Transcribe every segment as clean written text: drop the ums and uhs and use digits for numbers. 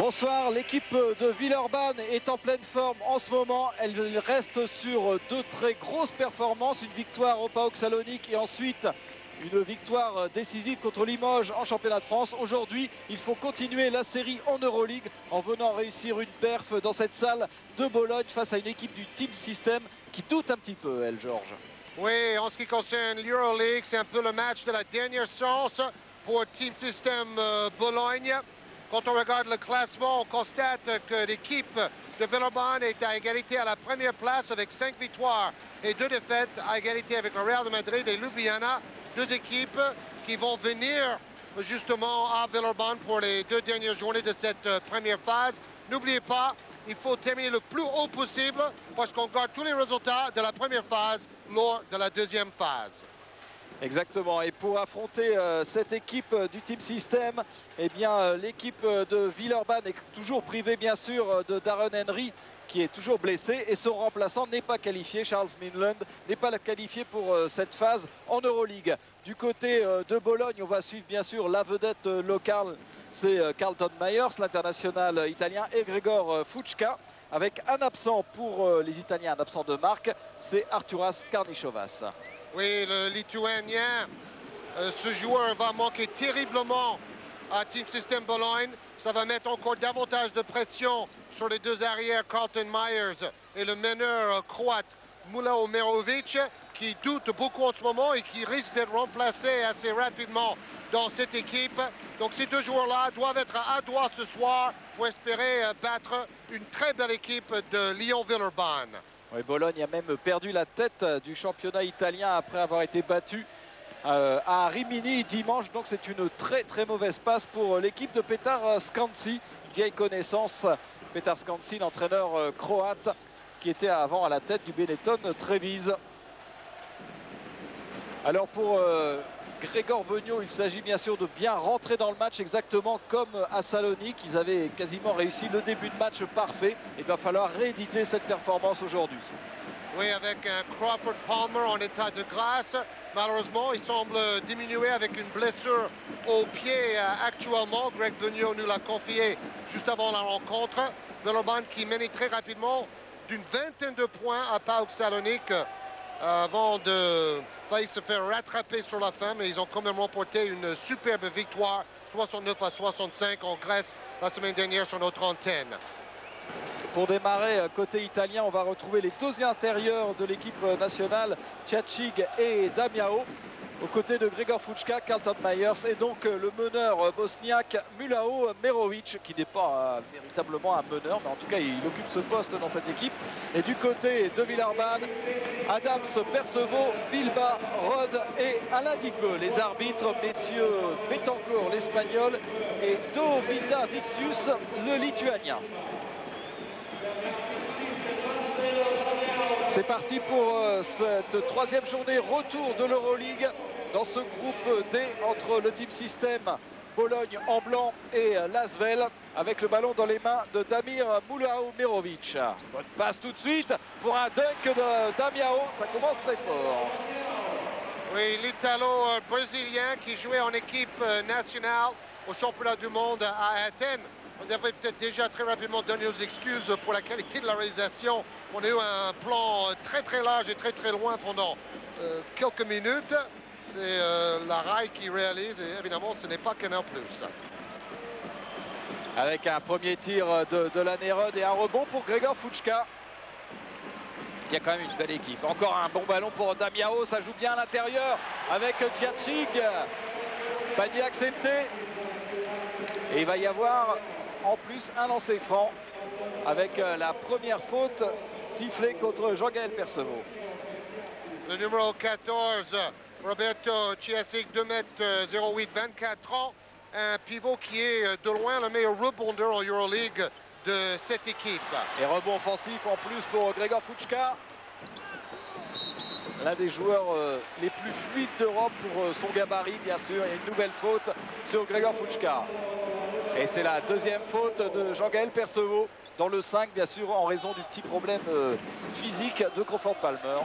Bonsoir, l'équipe de Villeurbanne est en pleine forme en ce moment. Elle reste sur deux très grosses performances, une victoire au PAOK Salonique et ensuite une victoire décisive contre Limoges en championnat de France. Aujourd'hui, il faut continuer la série en Euroleague en venant réussir une perf dans cette salle de Bologne face à une équipe du Team System qui doute un petit peu, elle, Georges. Oui, en ce qui concerne l'Euroleague, c'est un peu le match de la dernière chance pour Team System Bologne. Quand on regarde le classement, on constate que l'équipe de Villeurbanne est à égalité à la première place avec 5 victoires et 2 défaites, à égalité avec le Real de Madrid et Ljubljana. Deux équipes qui vont venir justement à Villeurbanne pour les 2 dernières journées de cette première phase. N'oubliez pas, il faut terminer le plus haut possible parce qu'on garde tous les résultats de la première phase lors de la deuxième phase. Exactement, et pour affronter cette équipe du Team System, eh bien l'équipe de Villeurbanne est toujours privée bien sûr de Darren Henry qui est toujours blessé et son remplaçant n'est pas qualifié, Charles Minland n'est pas qualifié pour cette phase en Euroleague. Du côté de Bologne, on va suivre bien sûr la vedette locale, c'est Carlton Myers, l'international italien, et Gregor Fučka, avec un absent pour les Italiens, un absent de marque, c'est Arturas Karnichovas. Oui, le Lituanien, ce joueur va manquer terriblement à Team System Bologne. Ça va mettre encore davantage de pression sur les deux arrières, Carlton Myers et le meneur croate Mula Omerovic, qui doute beaucoup en ce moment et qui risque d'être remplacé assez rapidement dans cette équipe. Donc ces deux joueurs-là doivent être à droit ce soir pour espérer battre une très belle équipe de Lyon-Villeurbanne. Oui, Bologne a même perdu la tête du championnat italien après avoir été battu à Rimini dimanche. Donc c'est une très mauvaise passe pour l'équipe de Petar Skansi, une vieille connaissance. Petar Skansi, l'entraîneur croate qui était avant à la tête du Benetton Trevize. Alors pour Gregor Benio, il s'agit bien sûr de bien rentrer dans le match exactement comme à Salonique. Ils avaient quasiment réussi le début de match parfait. Il va falloir rééditer cette performance aujourd'hui. Oui, avec un Crawford Palmer en état de grâce. Malheureusement, il semble diminuer avec une blessure au pied actuellement. Greg Benio nous l'a confié juste avant la rencontre. Villeurbanne qui menait très rapidement d'une vingtaine de points à PAOK Salonique avant de faillir se faire rattraper sur la fin, mais ils ont quand même remporté une superbe victoire 69-65 en Grèce la semaine dernière sur notre antenne. Pour démarrer côté italien, on va retrouver les deux intérieurs de l'équipe nationale, Tchachig et Damiao, aux côtés de Gregor Fučka, Carlton Myers et donc le meneur bosniaque Mulao Merovic, qui n'est pas véritablement un meneur, mais en tout cas il occupe ce poste dans cette équipe. Et du côté de Villeurbanne, Adams, Perceval, Bilba, Rod et Alain Dicpeux. Les arbitres, messieurs Betancourt, l'espagnol, et Dovita Vitsius, le lituanien. C'est parti pour cette troisième journée, retour de l'Euroleague dans ce groupe D entre le Team System Bologne en blanc et l'Asvel, avec le ballon dans les mains de Damir Mulao Merovic. Bonne passe tout de suite pour un dunk de Damiao, ça commence très fort. Oui, l'Italo-Brésilien qui jouait en équipe nationale au championnat du monde à Athènes. On devrait peut-être déjà très rapidement donner nos excuses pour la qualité de la réalisation. On a eu un plan très large et très loin pendant quelques minutes. C'est la RAI qui réalise et évidemment ce n'est pas Canal+. Avec un premier tir de la Nérode et un rebond pour Gregor Fučka. Il y a quand même une belle équipe. Encore un bon ballon pour Damiao, ça joue bien à l'intérieur avec Tchachig. Panier accepté. Et il va y avoir en plus un lancer franc avec la première faute sifflée contre Jean-Gaël Perceval. Le numéro 14, Roberto Tchachig, 2m08, 24 ans. Un pivot qui est de loin le meilleur rebondeur en Euroleague de cette équipe. Et rebond offensif en plus pour Gregor Fučka. L'un des joueurs les plus fluides d'Europe pour son gabarit, bien sûr. Et une nouvelle faute sur Gregor Fučka. Et c'est la deuxième faute de Jean-Gaël Perceval dans le 5, bien sûr, en raison du petit problème physique de Crawford Palmer.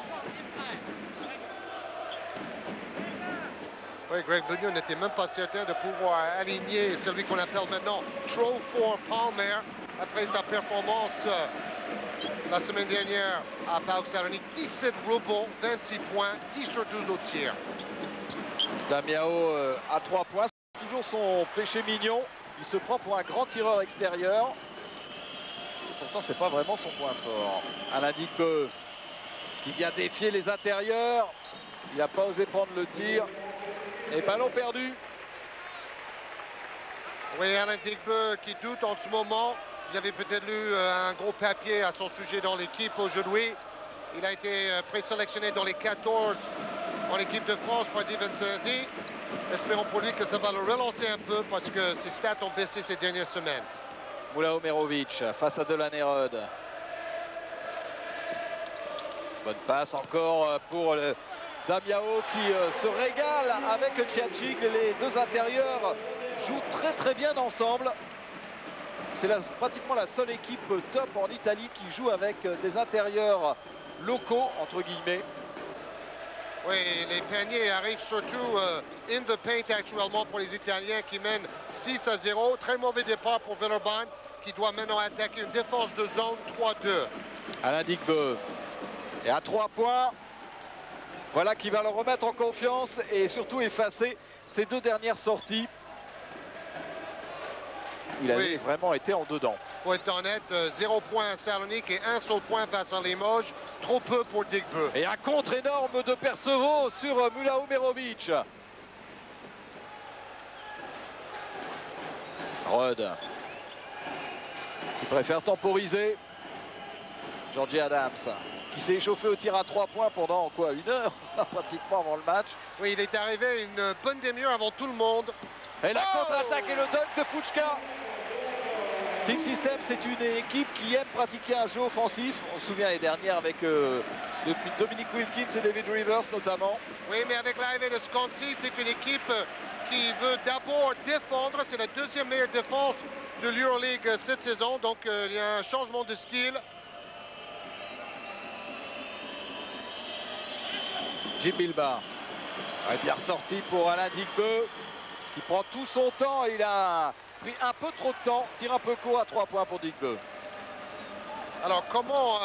Oui, Greg Bugno n'était même pas certain de pouvoir aligner celui qu'on appelle maintenant Throw for Palmer après sa performance la semaine dernière à PAOK Salonique. 17 rebonds, 26 points, 10 sur 12 au tir. Damiao à 3 points, c'est toujours son péché mignon. Il se prend pour un grand tireur extérieur. Et pourtant, c'est pas vraiment son point fort. Alain Digbeu qui vient défier les intérieurs. Il n'a pas osé prendre le tir. Et ballon perdu. Oui, Alain Digbeu qui doute en ce moment. Vous avez peut-être lu un gros papier à son sujet dans l'équipe aujourd'hui. Il a été présélectionné dans les 14 en équipe de France par Divan Saint-Zy. Espérons pour lui que ça va le relancer un peu parce que ses stats ont baissé ces dernières semaines. Moula Omerovic face à Delan Erod. Bonne passe encore pour Damiao qui se régale avec Tchadjik. Les deux intérieurs jouent très bien ensemble. C'est pratiquement la seule équipe top en Italie qui joue avec des intérieurs locaux, entre guillemets. Oui, les paniers arrivent surtout in the paint actuellement pour les Italiens qui mènent 6-0. Très mauvais départ pour Villeurbanne qui doit maintenant attaquer une défense de zone 3-2. Alain Digbeu. Et à 3 points, voilà qui va le remettre en confiance et surtout effacer ses deux dernières sorties. Il avait vraiment été en dedans. Pour être honnête, 0 point à Salonique et 1 seul point face à Limoges. Trop peu pour Digbeu. Et un contre énorme de Percevaux sur Moula Omerovic. Rod qui préfère temporiser. Georgie Adams qui s'est échauffé au tir à 3 points pendant quoi, 1 heure pratiquement avant le match. Oui, il est arrivé une bonne demi-heure avant tout le monde. Et la contre-attaque et le dunk de Fuchka. Team System, c'est une équipe qui aime pratiquer un jeu offensif. On se souvient les dernières avec Dominic Wilkins et David Rivers notamment. Oui, mais avec l'arrivée de Sconsi, c'est une équipe qui veut d'abord défendre. C'est la deuxième meilleure défense de l'Euroleague cette saison. Donc il y a un changement de style. Jim Bilba. Bien ressorti pour Alain Digbeu qui prend tout son temps. Il a pris un peu trop de temps. Tire un peu court à 3 points pour Digbeu. Alors comment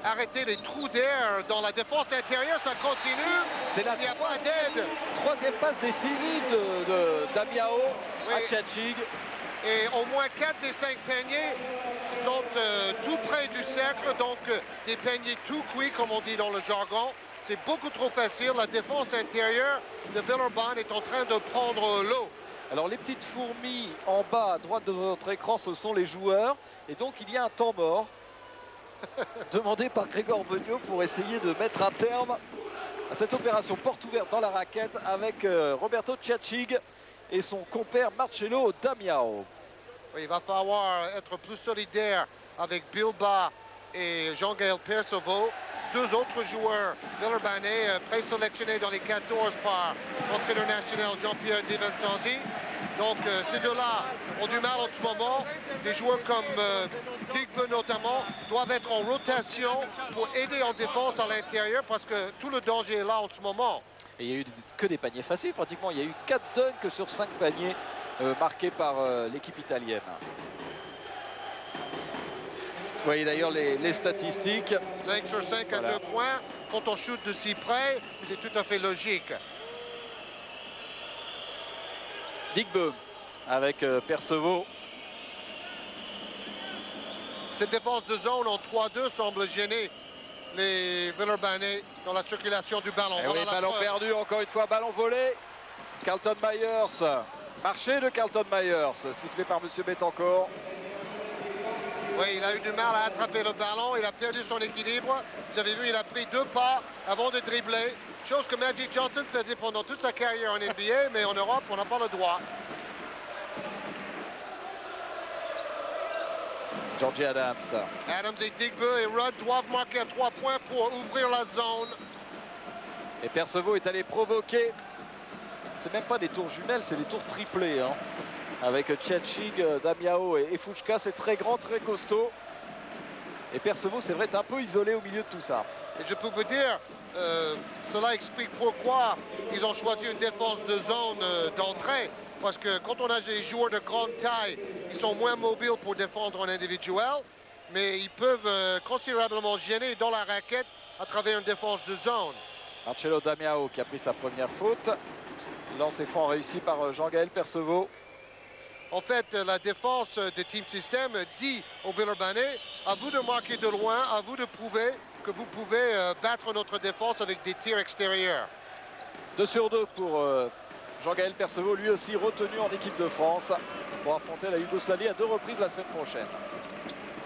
arrêter les trous d'air dans la défense intérieure? Ça continue. C'est la Il n'y a pas d'aide. Troisième passe décisive de Damiao à Tchadjik. Et au moins 4 des 5 paniers sont tout près du cercle. Donc des paniers tout cuits comme on dit dans le jargon. C'est beaucoup trop facile. La défense intérieure de Villeurbanne est en train de prendre l'eau. Alors les petites fourmis en bas à droite de votre écran, ce sont les joueurs. Et donc il y a un temps mort demandé par Grégor Beugnot pour essayer de mettre un terme à cette opération porte ouverte dans la raquette avec Roberto Tchadjik et son compère Marcello Damiao. Oui, il va falloir être plus solidaire avec Bilba et Jean-Gaël Percevaux. Deux autres joueurs villeurbanais présélectionnés dans les 14 par l'entraîneur national Jean-Pierre Divan-Sanzi. Donc ces deux-là ont du mal en ce moment. Des joueurs comme Digbeu notamment doivent être en rotation pour aider en défense à l'intérieur parce que tout le danger est là en ce moment. Et il n'y a eu que des paniers faciles pratiquement. Il y a eu 4 dunks sur 5 paniers marqués par l'équipe italienne. Vous voyez d'ailleurs les statistiques. 5 sur 5 à 2 points. Quand on shoot de si près, c'est tout à fait logique. Digbeu avec Percevaux. Cette défense de zone en 3-2 semble gêner les Villeurbanais dans la circulation du ballon. Voilà, oui, ballon perdu encore une fois, ballon volé. Carlton Myers, marché de Carlton Myers, sifflé par Monsieur Bettencourt. Oui, il a eu du mal à attraper le ballon, il a perdu son équilibre. Vous avez vu, il a pris 2 pas avant de dribbler. Chose que Magic Johnson faisait pendant toute sa carrière en NBA, mais en Europe, on n'a pas le droit. Georgie Adams. Adams et Digbeu et Rudd doivent marquer à 3 points pour ouvrir la zone. Et Percevaux est allé provoquer. C'est même pas des tours jumelles, c'est des tours triplés. Hein. Avec Tchadjik, Damiao et Fuchka, c'est très grand, très costaud. Et Percevaux, c'est vrai, est un peu isolé au milieu de tout ça. Et je peux vous dire Cela explique pourquoi ils ont choisi une défense de zone d'entrée. Parce que quand on a des joueurs de grande taille, ils sont moins mobiles pour défendre en individuel, mais ils peuvent considérablement gêner dans la raquette à travers une défense de zone. Marcelo Damiao qui a pris sa première faute. Lancé franc réussi par Jean-Gaël Perceval. En fait, la défense de Team System dit aux Villeurbanais, à vous de marquer de loin, à vous de prouver que vous pouvez battre notre défense avec des tirs extérieurs. 2 sur 2 pour Jean-Gaël Perceval, lui aussi retenu en équipe de France pour affronter la Yougoslavie à 2 reprises la semaine prochaine.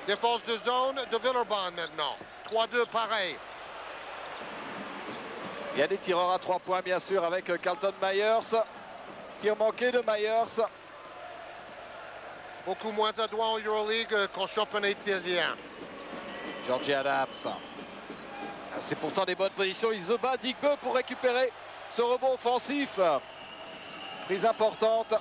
Défense de zone de Villeurbanne maintenant. 3-2 pareil. Il y a des tireurs à 3 points bien sûr avec Carlton Myers. Tir manqué de Myers. Beaucoup moins adroit en Euroleague qu'en championnat italien. Georgie Adams. C'est pourtant des bonnes positions. Il se bat Digbe pour récupérer ce rebond offensif. Prise importante.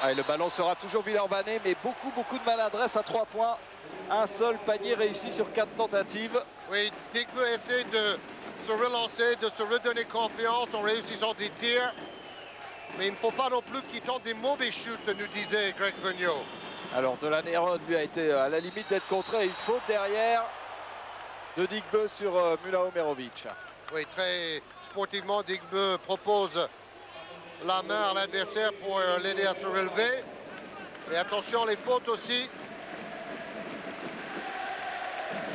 Allez, le ballon sera toujours Villeurbanais, mais beaucoup de maladresse à 3 points. Un seul panier réussi sur 4 tentatives. Oui, Digbe essaie de se relancer, de se redonner confiance en réussissant des tirs. Mais il ne faut pas non plus qu'il tente des mauvais shoots, nous disait Greg Vigneault. Alors Delaney lui a été à la limite d'être contré. Une faute derrière de Digbe sur Mula Omerovic. Oui, très sportivement, Digbe propose la main à l'adversaire pour l'aider à se relever. Et attention, les fautes aussi.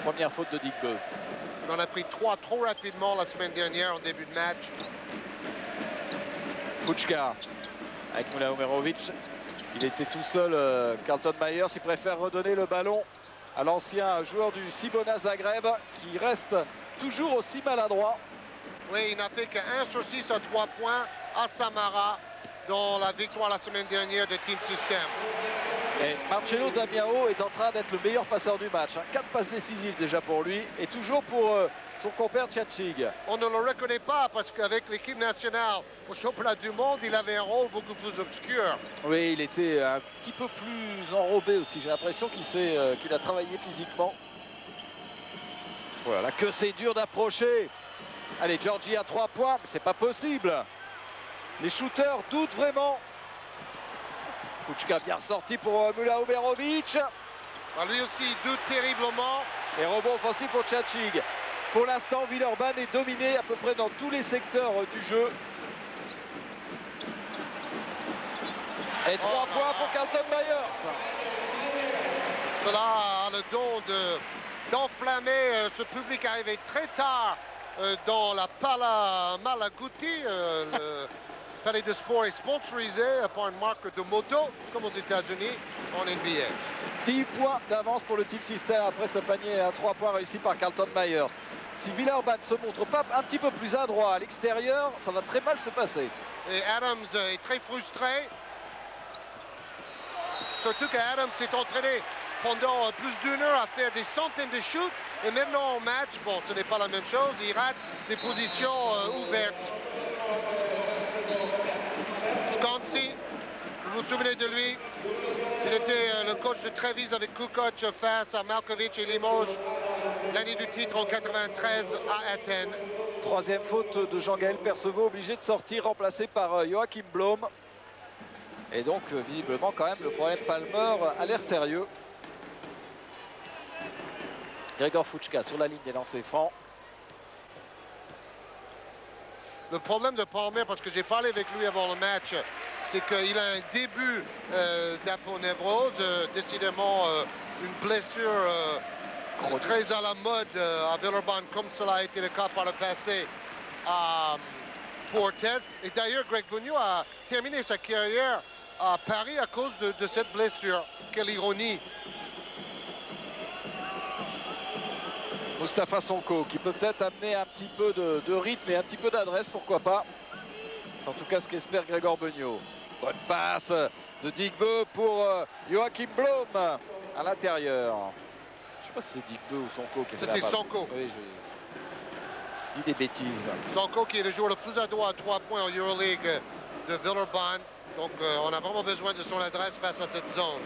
Première faute de Digbe. On en a pris 3 trop rapidement la semaine dernière en début de match. Fučka avec Mula Omerovic. Il était tout seul, Carlton Myers. Il préfère redonner le ballon à l'ancien joueur du Cibona Zagreb qui reste toujours aussi maladroit. Oui, il n'a fait qu'1 sur 6 à 3 points à Samara dans la victoire la semaine dernière de Team System. Et Marcelo Damiao est en train d'être le meilleur passeur du match. 4 passes décisives déjà pour lui et toujours pour son compère Tchatchig. On ne le reconnaît pas parce qu'avec l'équipe nationale au championnat du monde, il avait un rôle beaucoup plus obscur. Oui, il était un petit peu plus enrobé aussi. J'ai l'impression qu'il a travaillé physiquement. Voilà, que c'est dur d'approcher. Allez, Georgie à 3 points, c'est pas possible. Les shooters doutent vraiment. Fučka bien sorti pour Mula Omerovic. Lui aussi, il doute terriblement. Et rebond offensif pour Tchatchig. Pour l'instant, Villeurbanne est dominé à peu près dans tous les secteurs du jeu. Et 3 points pour Carlton Myers. Cela a le don d'enflammer ce public arrivé très tard dans la Pala Malaguti. Le palais de sport est sponsorisé par une marque de moto, comme aux États-Unis, en NBA. 10 points d'avance pour le Team System après ce panier à 3 points réussi par Carlton Myers. Si Villeurbanne ne se montre pas un petit peu plus adroit à l'extérieur, ça va très mal se passer. Et Adams est très frustré. Surtout qu'Adams s'est entraîné pendant plus d'1 heure à faire des centaines de shoots. Et maintenant en match, bon, ce n'est pas la même chose. Il rate des positions ouvertes. Scansi, vous vous souvenez de lui? Il était le coach de Treviso avec Kukoc face à Malkovich et Limoges l'année du titre en 93 à Athènes. Troisième faute de Jean-Gaël Perceval, obligé de sortir, remplacé par Joachim Blom. Et donc, visiblement, quand même, le problème Palmer a l'air sérieux. Gregor Fučka sur la ligne des lancers francs. Le problème de Palmer, parce que j'ai parlé avec lui avant le match, c'est qu'il a un début d'aponévrose, décidément une blessure très à la mode à Villeurbanne, comme cela a été le cas par le passé à Portes. Et d'ailleurs, Greg Vigneault a terminé sa carrière à Paris à cause de cette blessure. Quelle ironie! Mustapha Sonko qui peut peut-être amener un petit peu de rythme et un petit peu d'adresse, pourquoi pas. C'est en tout cas ce qu'espère Gregor Vigneault. Bonne passe de Digbe pour Joachim Blom à l'intérieur. Je ne sais pas si c'est Digbe ou Sonko qui a fait la passe. C'était Sonko. Oui, je dis des bêtises. Sonko qui est le joueur le plus adroit à 3 points en Euroleague de Villeurbanne. Donc on a vraiment besoin de son adresse face à cette zone.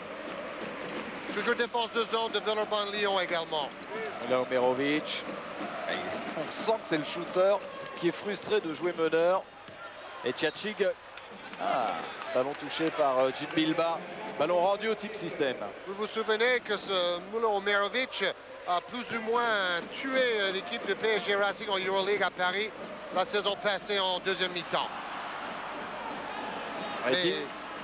Toujours défense de zone de Villeurbanne-Lyon également. Là, Omerovic. On sent que c'est le shooter qui est frustré de jouer meneur. Et Tchachig. Ballon touché par Jim Bilba. Ballon rendu au Team System. Vous vous souvenez que ce Milo Omerovic a plus ou moins tué l'équipe de PSG Racing en Euroleague à Paris la saison passée en deuxième mi-temps.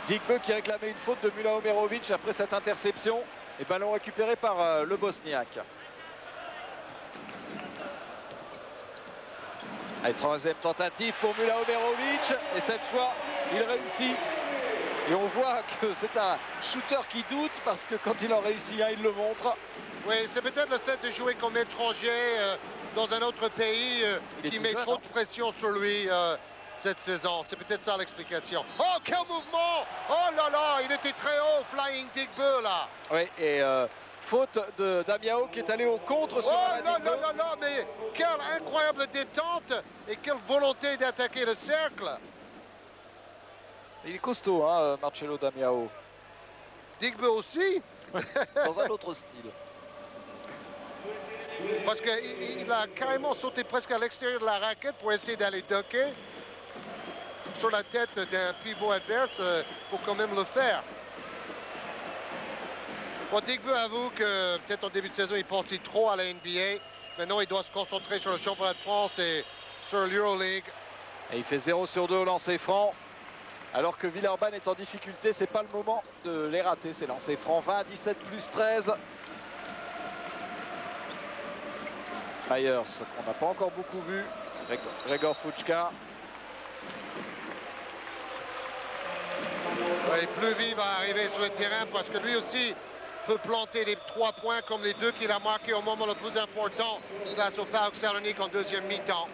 Digbe qui a réclamé une faute de Mula Omerovic après cette interception. Et ballon récupéré par le Bosniaque. Allez, troisième tentative pour Mula Omerovic. Et cette fois, il réussit. Et on voit que c'est un shooter qui doute parce que quand il en réussit un, il le montre. Oui, c'est peut-être le fait de jouer comme étranger dans un autre pays qui met trop de pression sur lui cette saison. C'est peut-être ça l'explication. Oh, quel mouvement! Oh là là, il était très haut, Flying Digbe là. Oui, et faute de Damiao qui est allé au contre sur Oh là là là là, mais quelle incroyable détente et quelle volonté d'attaquer le cercle. Il est costaud, hein, Marcelo Damiao. Digbe aussi. Dans un autre style. Parce qu'il a carrément sauté presque à l'extérieur de la raquette pour essayer d'aller dunker sur la tête d'un pivot adverse pour quand même le faire. Bon, Digbe avoue que peut-être en début de saison, il pensait trop à la NBA. Maintenant, il doit se concentrer sur le championnat de France et sur l'Euroleague. Et il fait 0 sur 2 au lancer franc. Alors que Villeurbanne est en difficulté, c'est pas le moment de les rater. C'est lancé franc 20, 17 plus 13. Myers, qu'on n'a pas encore beaucoup vu. Gregor Fučka. Ouais, Pluvy va arriver sur le terrain parce que lui aussi peut planter les 3 points comme les 2 qu'il a marqués au moment le plus important face au PAOK Salonique en deuxième mi-temps.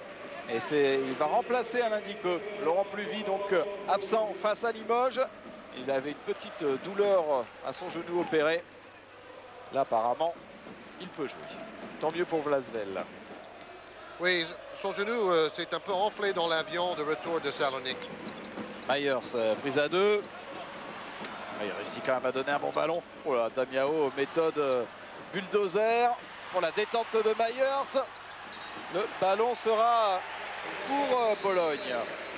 Et il va remplacer Alain Digbe. Laurent Pluvy, donc absent face à Limoges. Il avait une petite douleur à son genou opéré. Là, apparemment, il peut jouer. Tant mieux pour Vlasvel. Oui, son genou s'est un peu enflé dans l'avion de retour de Salonique. Myers, prise à 2. Il réussit quand même à donner un bon ballon. Oh là, Damiao, méthode bulldozer pour la détente de Myers. Le ballon sera pour Bologne.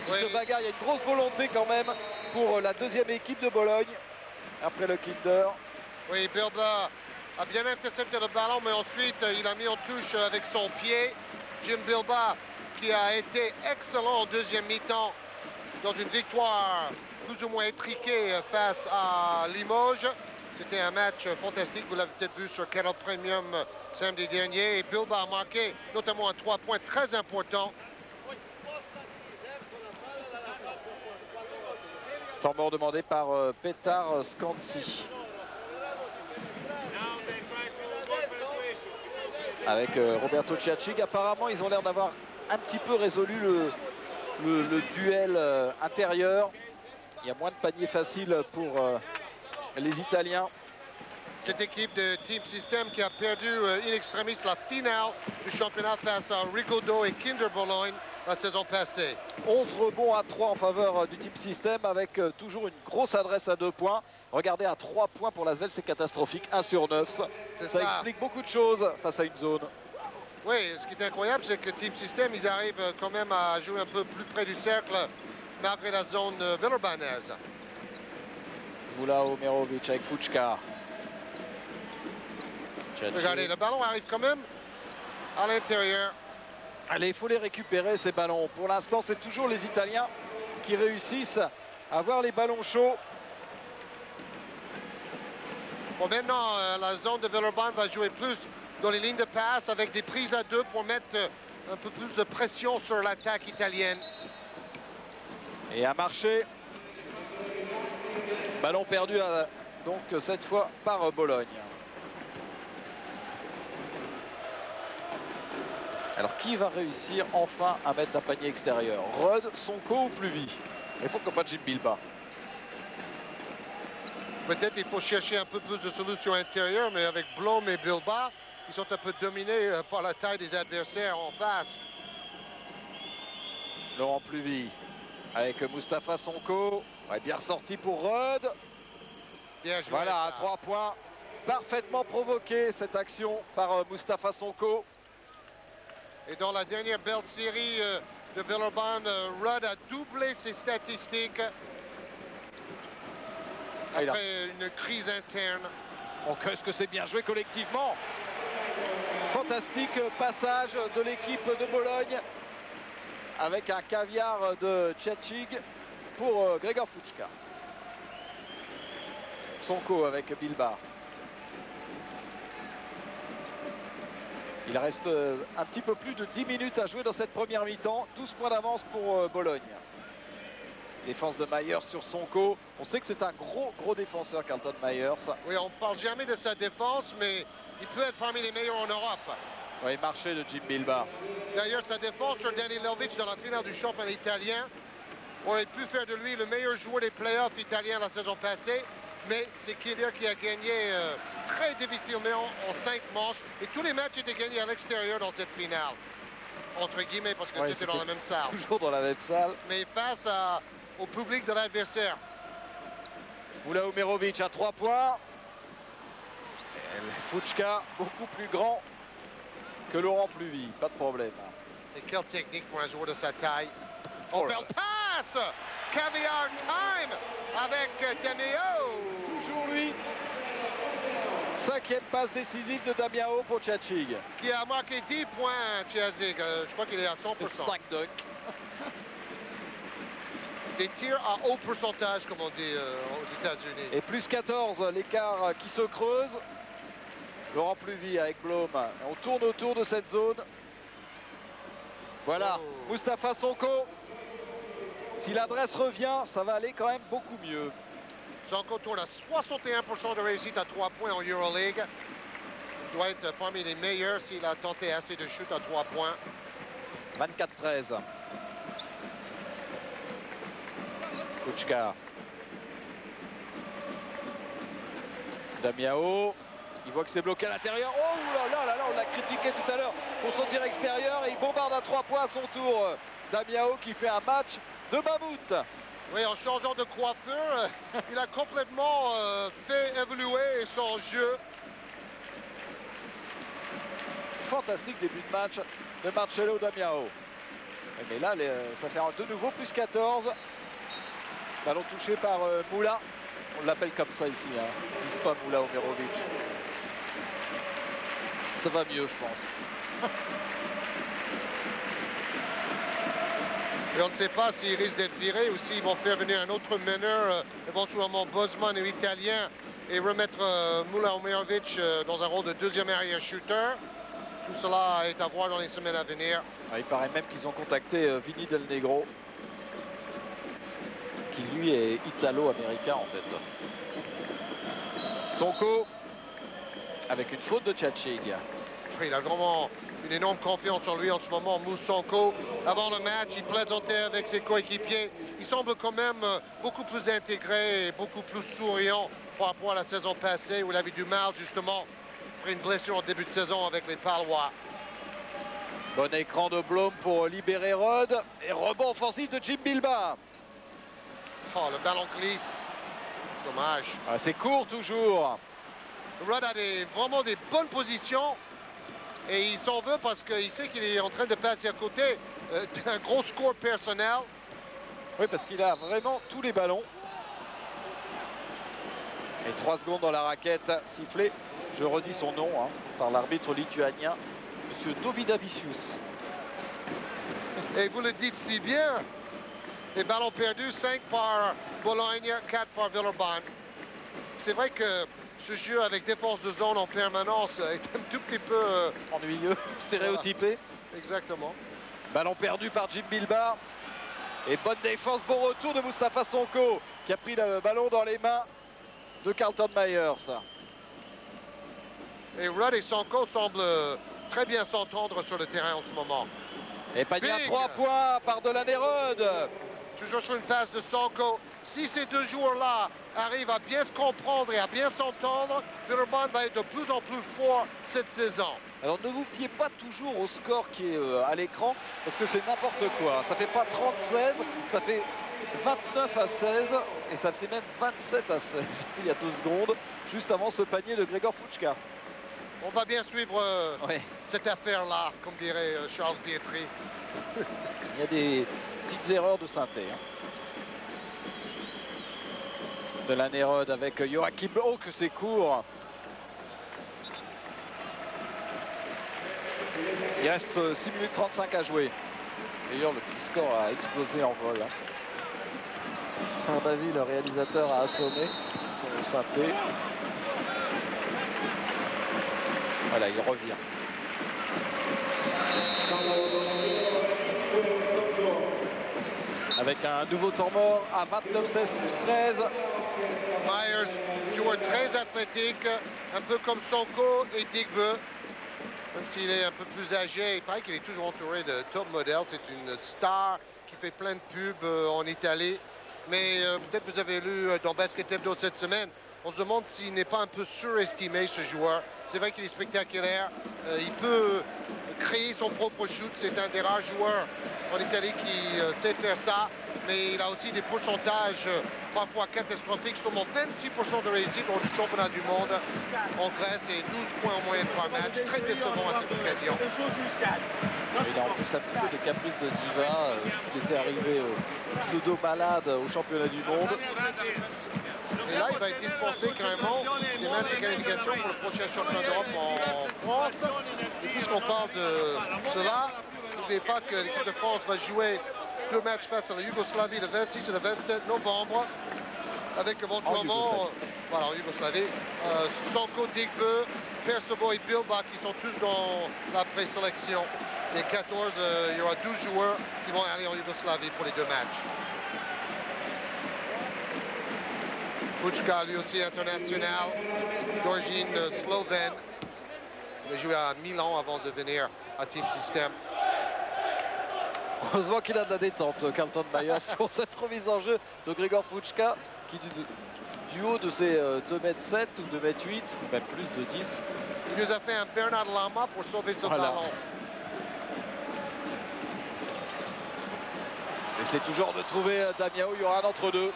Il se bagarre, il y a une grosse volonté quand même pour la deuxième équipe de Bologne après le Kinder. Oui, Bilba a bien intercepté le ballon, mais ensuite il a mis en touche avec son pied. Jim Bilba qui a été excellent en deuxième mi-temps dans une victoire plus ou moins étriquée face à Limoges. C'était un match fantastique, vous l'avez peut-être vu sur Canal Premium samedi dernier. Et Bilba a marqué notamment un 3 points très important. Temps mort demandé par Petar Skansi. Avec Roberto Tchachig, apparemment ils ont l'air d'avoir un petit peu résolu le duel intérieur. Il y a moins de paniers faciles pour les Italiens. Cette équipe de Team System qui a perdu in extremis la finale du championnat face à Rigaudot et Kinder Bologne la saison passée. 11 rebonds à 3 en faveur du Team System avec toujours une grosse adresse à 2 points. Regardez, à 3 points pour l'Asvel, c'est catastrophique. 1 sur 9. Ça explique beaucoup de choses face à une zone. Oui, ce qui est incroyable, c'est que Team System, ils arrivent quand même à jouer un peu plus près du cercle malgré la zone villeurbannaise. Mula Omerovic avec Fučka. Regardez, le ballon arrive quand même à l'intérieur. Allez, il faut les récupérer, ces ballons. Pour l'instant, c'est toujours les Italiens qui réussissent à avoir les ballons chauds. Bon, maintenant, la zone de Villeurbanne va jouer plus dans les lignes de passe avec des prises à 2 pour mettre un peu plus de pression sur l'attaque italienne. Et à marcher. Ballon perdu donc cette fois par Bologne. Alors qui va réussir enfin à mettre un panier extérieur? Rudd, Sonko ou Pluvy? Il faut qu'on pas Jim Bilba. Peut-être il faut chercher un peu plus de solutions intérieures, mais avec Blom et Bilba, ils sont un peu dominés par la taille des adversaires en face. Laurent Pluvy avec Mustapha Sonko. Ouais, bien ressorti pour Rudd. Bien joué, voilà, ça. à 3 points. parfaitement provoquée cette action par Mustapha Sonko. Et dans la dernière belle série de Villeurbanne, Rudd a doublé ses statistiques après une crise interne. Oh, qu'est-ce que c'est bien joué collectivement. Fantastique passage de l'équipe de Bologne avec un caviar de Tchatchig pour Gregor Fučka. Sonko avec Bilbao. Il reste un petit peu plus de 10 minutes à jouer dans cette première mi-temps. 12 points d'avance pour Bologne. Défense de Myers sur Sonko. On sait que c'est un gros défenseur, Carlton Myers. Oui, on ne parle jamais de sa défense, mais il peut être parmi les meilleurs en Europe. Oui, marché de Jim Bilbao. D'ailleurs, sa défense sur Danilovic dans la finale du championnat italien aurait pu faire de lui le meilleur joueur des playoffs italiens la saison passée. Mais c'est Killer qui a gagné très difficilement en 5 manches. Et tous les matchs étaient gagnés à l'extérieur dans cette finale. Entre guillemets, parce que c'était dans la même salle. Toujours dans la même salle. Mais face au public de l'adversaire. Moula Omerovic à 3 points. Fučka, beaucoup plus grand que Laurent Pluvy. Pas de problème. Et quelle technique pour un joueur de sa taille. Oh, belle passe! Caviar time avec Damiao. Toujours lui. 5e passe décisive de Damiao pour Tchatchig. Qui a marqué 10 points, Tchatchig. Je crois qu'il est à 100%. 5 dunks. Des tirs à haut pourcentage, comme on dit aux États-Unis. Et plus 14, l'écart qui se creuse. Laurent Pluvy avec Blom. On tourne autour de cette zone. Voilà, Mustapha Sonko. Si l'adresse revient, ça va aller quand même beaucoup mieux. Sonko tourne à 61% de réussite à 3 points en Euroleague. Il doit être parmi les meilleurs s'il a tenté assez de shoot à 3 points. 24-13. Fučka. Damiao. Il voit que c'est bloqué à l'intérieur. Oh là là, on l'a critiqué tout à l'heure pour son tir extérieur. Et il bombarde à 3 points à son tour. Damiao qui fait un match de mammouth. Oui, en changeant de coiffure, il a complètement fait évoluer son jeu. Fantastique début de match de Marcelo Damiao. Mais là, ça fait de nouveau plus 14. Ballon touché par Moula. On l'appelle comme ça ici. Hein. Ils disent pas Moula Omerovic. Ça va mieux, je pense. Et on ne sait pas s'ils risquent d'être virés ou s'ils vont faire venir un autre meneur, éventuellement Bosman ou Italien, et remettre Moula Omerovic dans un rôle de deuxième arrière shooter. Tout cela est à voir dans les semaines à venir. Il paraît même qu'ils ont contacté Vinny Del Negro, qui lui est italo-américain en fait. Sonko avec une faute de Tchatchig. Il a vraiment une énorme confiance en lui en ce moment, Moussa Sonko. Avant le match, il plaisantait avec ses coéquipiers. Il semble quand même beaucoup plus intégré et beaucoup plus souriant par rapport à la saison passée où il avait du mal justement après une blessure en début de saison avec les Palois. Bon écran de Blom pour libérer Rudd. Et rebond offensif de Jim Bilbao. Oh, le ballon glisse. Dommage. C'est court toujours. Rudd a vraiment des bonnes positions. Et il s'en veut parce qu'il sait qu'il est en train de passer à côté d'un gros score personnel. Oui, parce qu'il a vraiment tous les ballons. Et 3 secondes dans la raquette sifflée. Je redis son nom par l'arbitre lituanien, Monsieur Dovidavicius. Et vous le dites si bien. Les ballons perdus, 5 par Bologne, 4 par Villeurbanne. C'est vrai que ce jeu avec défense de zone en permanence est un tout petit peu ennuyeux, stéréotypé. Voilà. Exactement. Ballon perdu par Jim Bilbao. Et bonne défense, bon retour de Mustapha Sonko qui a pris le ballon dans les mains de Carlton Myers. Et Rudd et Sonko semblent très bien s'entendre sur le terrain en ce moment. Et panier à 3 points par Delaney Rudd. Toujours sur une passe de Sonko. Si ces deux joueurs-là arrivent à bien se comprendre et à bien s'entendre, Villeurbanne va être de plus en plus fort cette saison. Alors ne vous fiez pas toujours au score qui est à l'écran, parce que c'est n'importe quoi. Ça fait pas 30-16, ça fait 29-16 et ça faisait même 27-16 il y a 2 secondes, juste avant ce panier de Grzegorz Fučka. On va bien suivre cette affaire-là, comme dirait Charles Pietri. Il y a des petites erreurs de synthé. De la Nérode avec Joachim. Oh, que c'est court! Il reste 6 minutes 35 à jouer. D'ailleurs, le petit score a explosé en vol. À mon avis, le réalisateur a assommé son synthé. Voilà, il revient. Avec un nouveau temps mort à 29-16 plus 13. Myers, joueur très athlétique, un peu comme Sonko et Digbe. Même s'il est un peu plus âgé, il paraît qu'il est toujours entouré de top modèles. C'est une star qui fait plein de pubs en Italie. Mais peut-être vous avez lu dans Basket Hebdo cette semaine, on se demande s'il n'est pas un peu surestimé, ce joueur. C'est vrai qu'il est spectaculaire. Il peut créer son propre shoot. C'est un des rares joueurs en Italie qui sait faire ça. Mais il a aussi des pourcentages parfois catastrophiques. Seulement 26% de réussite lors du championnat du monde en Grèce et 12 points en moyenne par match. Très décevant à cette occasion. Il a en plus un petit peu de caprice de diva. Il était arrivé pseudo-malade au championnat du monde. Et là, il va être dispensé carrément des matchs de qualification pour le prochain championnat d'Europe en France. Et puisqu'on parle de cela, n'oubliez pas que l'équipe de France va jouer 2 matchs face à la Yougoslavie le 26 et le 27 novembre. Avec éventuellement, voilà, en Yougoslavie, Sonko, Digbe, Persobo et Bilbao qui sont tous dans la présélection. Les 14, il y aura 12 joueurs qui vont aller en Yougoslavie pour les 2 matchs. Fučka, lui aussi international, d'origine slovène. Il a joué à Milan avant de venir à Team System. Heureusement qu'il a de la détente, Carlton Myers, pour cette remise en jeu de Grzegorz Fučka, qui du haut de ses 2,7 m ou 2,8 m, même plus de 10. Il nous a fait un Bernard Lama pour sauver ce ballon. Et c'est toujours de trouver Damiao, il y aura un entre-deux.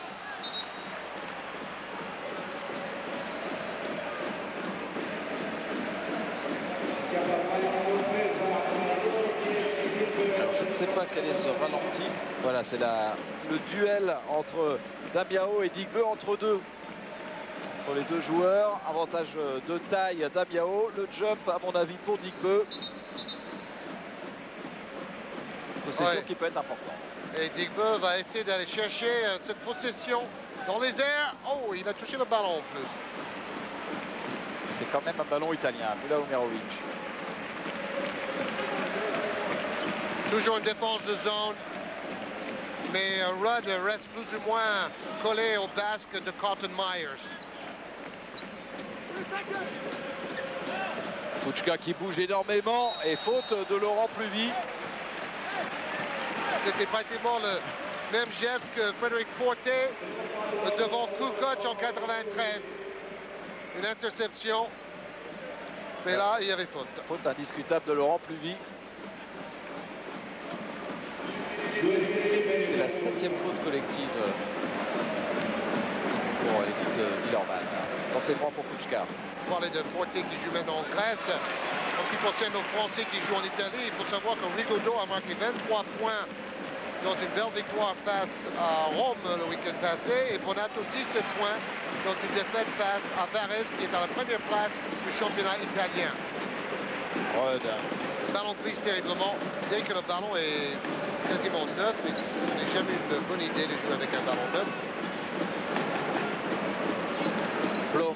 Alors, je ne sais pas quel est ce ralenti. Voilà, c'est le duel entre Damiao et Digbe entre les deux joueurs. Avantage de taille Damiao. Le jump, à mon avis, pour Digbe. Possession qui peut être importante. Et Digbe va essayer d'aller chercher cette possession dans les airs. Oh, il a touché le ballon en plus. C'est quand même un ballon italien, Mula Omerovic. Toujours une défense de zone. Mais Rudd reste plus ou moins collé au basque de Carlton Myers. Fučka qui bouge énormément et faute de Laurent Pluvy. C'était pratiquement le même geste que Frédéric Forte devant Kukoc en 93. Une interception. Mais là, il y avait faute. Faute indiscutable de Laurent Pluvy. C'est la 7e faute collective pour l'équipe de Villeurbanne. Dans ses francs pour Fučka. On parlait de Forte qui joue maintenant en Grèce. En ce qui concerne nos Français qui jouent en Italie, il faut savoir que Rigaudot a marqué 23 points dans une belle victoire face à Rome le week-end passé. Et Bonato 17 points dans une défaite face à Varese qui est à la première place du championnat italien. Le ballon glisse terriblement. Dès que le ballon est quasiment neuf, et ce n'est jamais une bonne idée de jouer avec un ballon neuf. Blom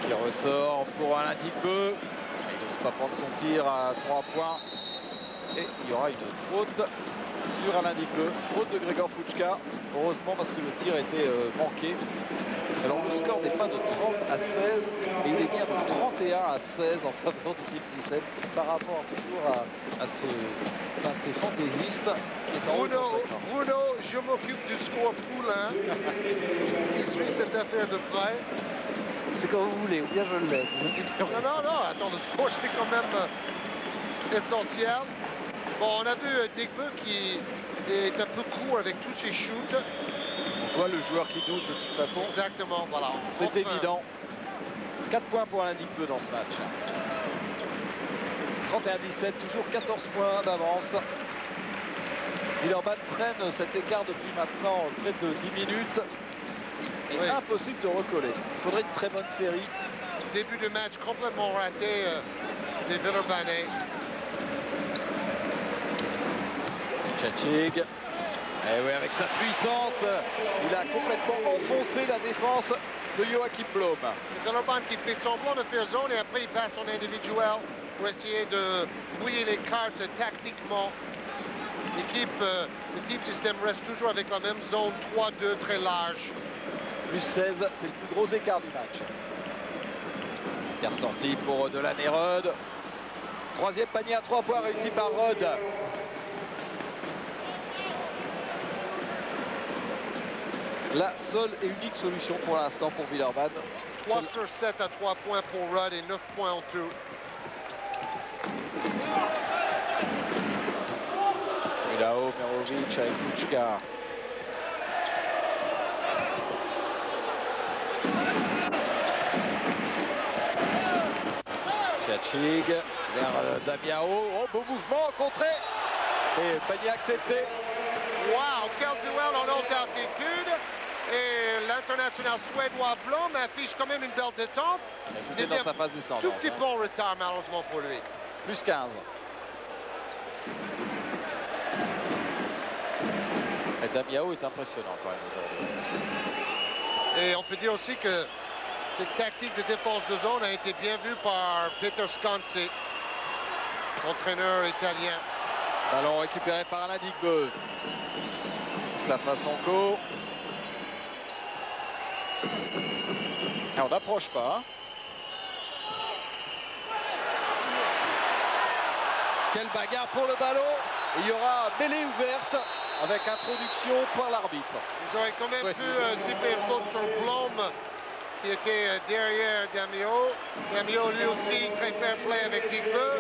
qui ressort pour Alain Digbe. Il n'ose pas prendre son tir à 3 points. Et il y aura une faute sur Alain Digbeu, faute de Grzegorz Fučka, heureusement parce que le tir était manqué. Alors le score n'est pas de 30 à 16, mais il est bien de 31 à 16 en faveur du Team System par rapport toujours à ce synthé fantaisiste qui est en haut de son écran. Bruno, je m'occupe du score poulain qui suit cette affaire de près. C'est comme vous voulez, ou bien je le laisse. Non, attends, le score c'est quand même essentiel. Bon, on a vu Digbeu qui est un peu court avec tous ses shoots. On voit le joueur qui doute de toute façon. Exactement, voilà. C'est enfin évident. 4 points pour Alain Digbeu dans ce match. 31-17, toujours 14 points d'avance. Villeurbanne traîne cet écart depuis maintenant près de 10 minutes. Et oui, impossible de recoller. Il faudrait une très bonne série. Début de match complètement raté des Villeurbanais. Tchatchig. Et oui, avec sa puissance, il a complètement enfoncé la défense de Joachim Blom. Villeurbanne qui fait semblant de faire zone et après il passe en individuel pour essayer de brouiller les cartes tactiquement. L'équipe, le Team System reste toujours avec la même zone 3-2 très large. Plus 16, c'est le plus gros écart du match. Bien sorti pour Delaney Rod. Troisième panier à 3 points réussi par Rod. La seule et unique solution pour l'instant pour Villeurbanne. 3 sur 7 à 3 points pour Rod et 9 points en tout. Et là-haut, Merovic avec Fučka. Tchatchig vers Damiao. Oh, beau mouvement, contré. Et panier accepté. Waouh, quel duel en haute altitude. Et l'international suédois Blom affiche quand même une belle détente. C'était dans sa phase descendante. Tout petit peu en retard malheureusement pour lui. Plus 15. Et Damiao est impressionnant quand même aujourd'hui. Et on peut dire aussi que cette tactique de défense de zone a été bien vue par Peter Scanzi, entraîneur italien. Ballon récupéré par Alain Digbeu. La Sonko. On n'approche pas. Hein. Quelle bagarre pour le ballon. Il y aura mêlée ouverte avec introduction par l'arbitre. Ils auraient quand même pu siffler faute sur Blom qui était derrière Damiao. Damiao lui aussi très fair play avec Digbeu.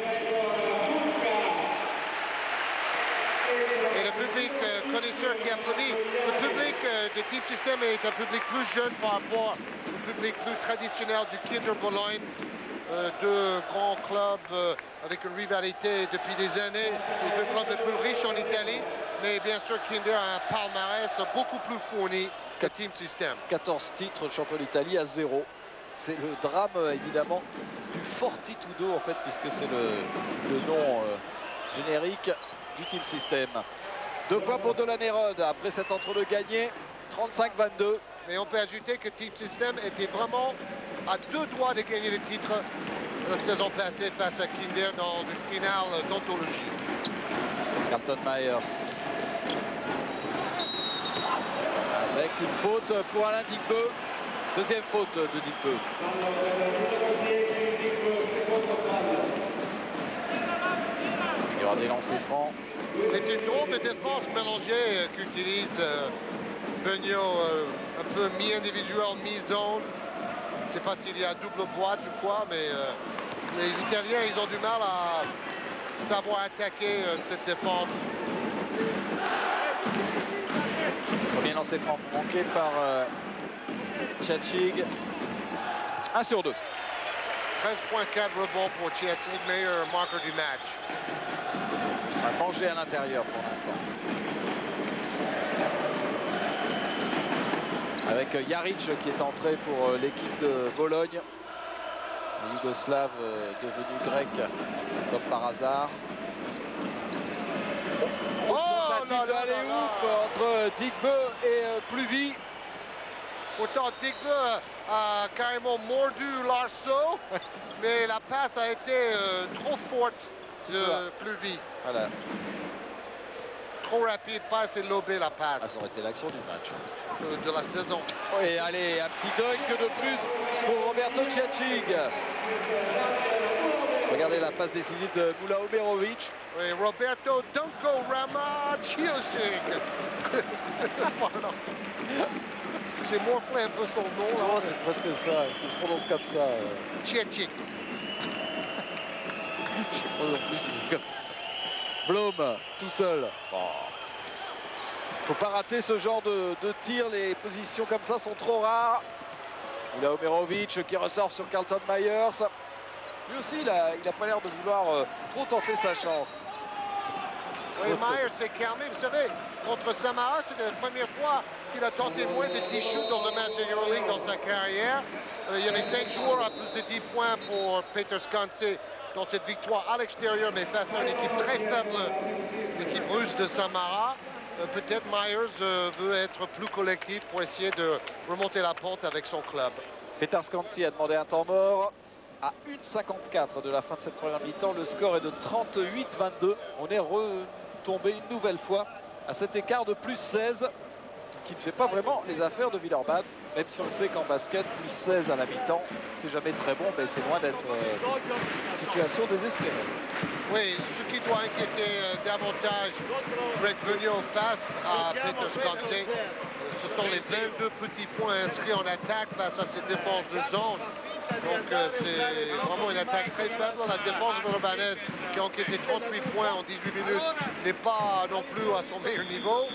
Et le public connaisseur qui applaudit. Le public de Team System est un public plus jeune par rapport au public plus traditionnel du Kinder Bologne. Deux grands clubs avec une rivalité depuis des années. Les deux clubs les plus riches en Italie. Mais bien sûr, Kinder a un palmarès beaucoup plus fourni que Team System. 14 titres de champion d'Italie à 0. C'est le drame, évidemment, du Fortitudo, en fait, puisque c'est le nom générique du Team System. 2 points pour Delaney Rod après cet entre-deux gagné, 35-22. Mais on peut ajouter que Team System était vraiment à 2 doigts de gagner le titre la saison passée face à Kinder dans une finale d'anthologie. Carlton Myers. Avec une faute pour Alain Digbeu. Deuxième faute de Digbeu. Il y aura des lancers francs. C'est une drôle de défense mélangée qu'utilise Beugnot, un peu mi-individuel, mi-zone. Je ne sais pas s'il y a double boîte ou quoi, mais les Italiens, ils ont du mal à savoir attaquer cette défense. Premier lancer franc manqué par Tchatchig. 1 sur 2. 13,4 rebonds pour Tchatchig, meilleur marqueur du match. On va manger à l'intérieur pour l'instant. Avec Jaric qui est entré pour l'équipe de Bologne. Le Yougoslave devenu grec comme par hasard. Oh, entre Digbeu et Pluvi. Pourtant, Digbeu a carrément mordu Larceau, mais la passe a été trop forte petit peu. Plus vite. Voilà. Trop rapide, pas assez lobé la Ah, passe ça aurait été l'action du match. de la saison. Oui, allez, un petit dunk de plus pour Roberto Ciacig. Regardez la passe décisive de Mula Omerovic. Oui, Roberto Dunko Rama Ciacig. Pardon. J'ai morflé un peu son nom. Oh, c'est presque ça, ça se prononce comme ça. Ciacig. Je sais pas non plus si c'est comme ça. Blom, tout seul. Bon. Faut pas rater ce genre de tir, les positions comme ça sont trop rares. Il a Omerovic qui ressort sur Carlton Myers. Lui aussi, il a pas l'air de vouloir trop tenter sa chance. Oui, Myers s'est calmé. Vous savez, contre Samara, c'était la première fois qu'il a tenté moins de 10 shoots dans un match de EuroLeague dans sa carrière. Il y avait 5 joueurs à plus de 10 points pour Peter Skanse dans cette victoire à l'extérieur, mais face à une équipe très faible, l'équipe russe de Samara. Peut-être Myers veut être plus collectif pour essayer de remonter la pente avec son club. Peter Skanse a demandé un temps mort à 1,54 de la fin de cette première mi-temps. Le score est de 38-22. On est retombé une nouvelle fois à cet écart de plus 16 qui ne fait pas vraiment les affaires de Villeurbanne, même si on sait qu'en basket, plus 16 à la mi-temps, c'est jamais très bon, mais c'est loin d'être une situation désespérée. Oui, ce qui doit inquiéter davantage Greg Vigneault face à Peter Skanse, ce sont les 22 petits points inscrits en attaque face à cette défense de zone. Donc c'est vraiment une attaque très faible. La défense villeurbannaise qui a encaissé 38 points en 18 minutes n'est pas non plus à son meilleur niveau.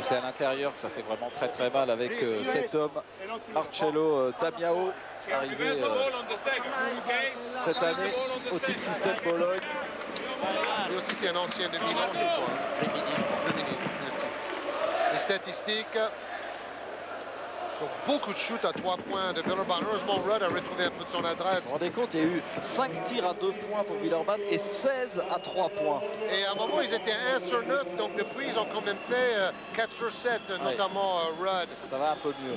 C'est à l'intérieur que ça fait vraiment très très mal avec cet homme, Marcello Damiao, arrivé cette année au Team System Bologne. Lui aussi c'est un ancien de Milan, je crois. Rimini, merci. Les statistiques. Donc beaucoup de shoots à 3 points de Villeurbanne. Heureusement, Rudd a retrouvé un peu de son adresse. Vous vous rendez compte, il y a eu 5 tirs à 2 points pour Villeurbanne et 16 à 3 points. Et à un moment, ils étaient 1 sur 9, donc depuis, ils ont quand même fait 4 sur 7, notamment Rudd. Ça va un peu mieux.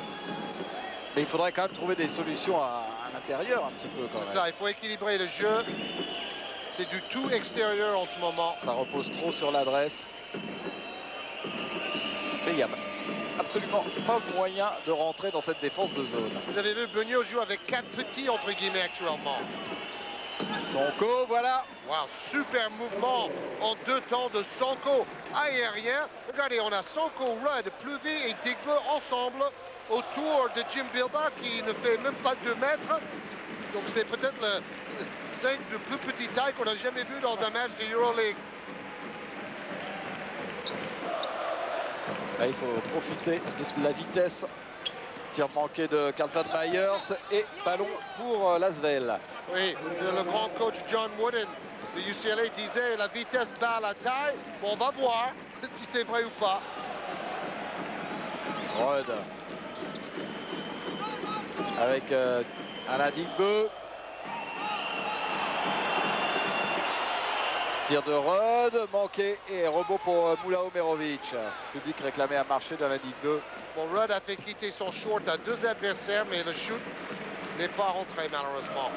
Mais il faudrait quand même trouver des solutions à l'intérieur un petit peu. C'est ça, il faut équilibrer le jeu. C'est du tout extérieur en ce moment. Ça repose trop sur l'adresse. Mais il y a absolument pas moyen de rentrer dans cette défense de zone. Vous avez vu, Vigneault joue avec 4 petits, entre guillemets, actuellement. Sonko, voilà. Wow, super mouvement en 2 temps de Sonko aérien. Regardez, on a Sonko, Rudd, Pluvy et Digbe ensemble autour de Jim Bilba qui ne fait même pas 2 mètres. Donc c'est peut-être le 5 de plus petite taille qu'on n'a jamais vu dans un match de EuroLeague. Là, il faut profiter de la vitesse. Tir manqué de Carlton Myers et ballon pour l'Asvel. Oui, le grand coach John Wooden de UCLA disait la vitesse bat la taille. Bon, on va voir si c'est vrai ou pas. Rudd avec Alain Digbe. Tir de Rudd, manqué et rebond pour Mula Omerovic. Le public réclamait un marché d'Alain Digbe. Bon, Rudd a fait quitter son short à 2 adversaires, mais le shoot n'est pas rentré malheureusement.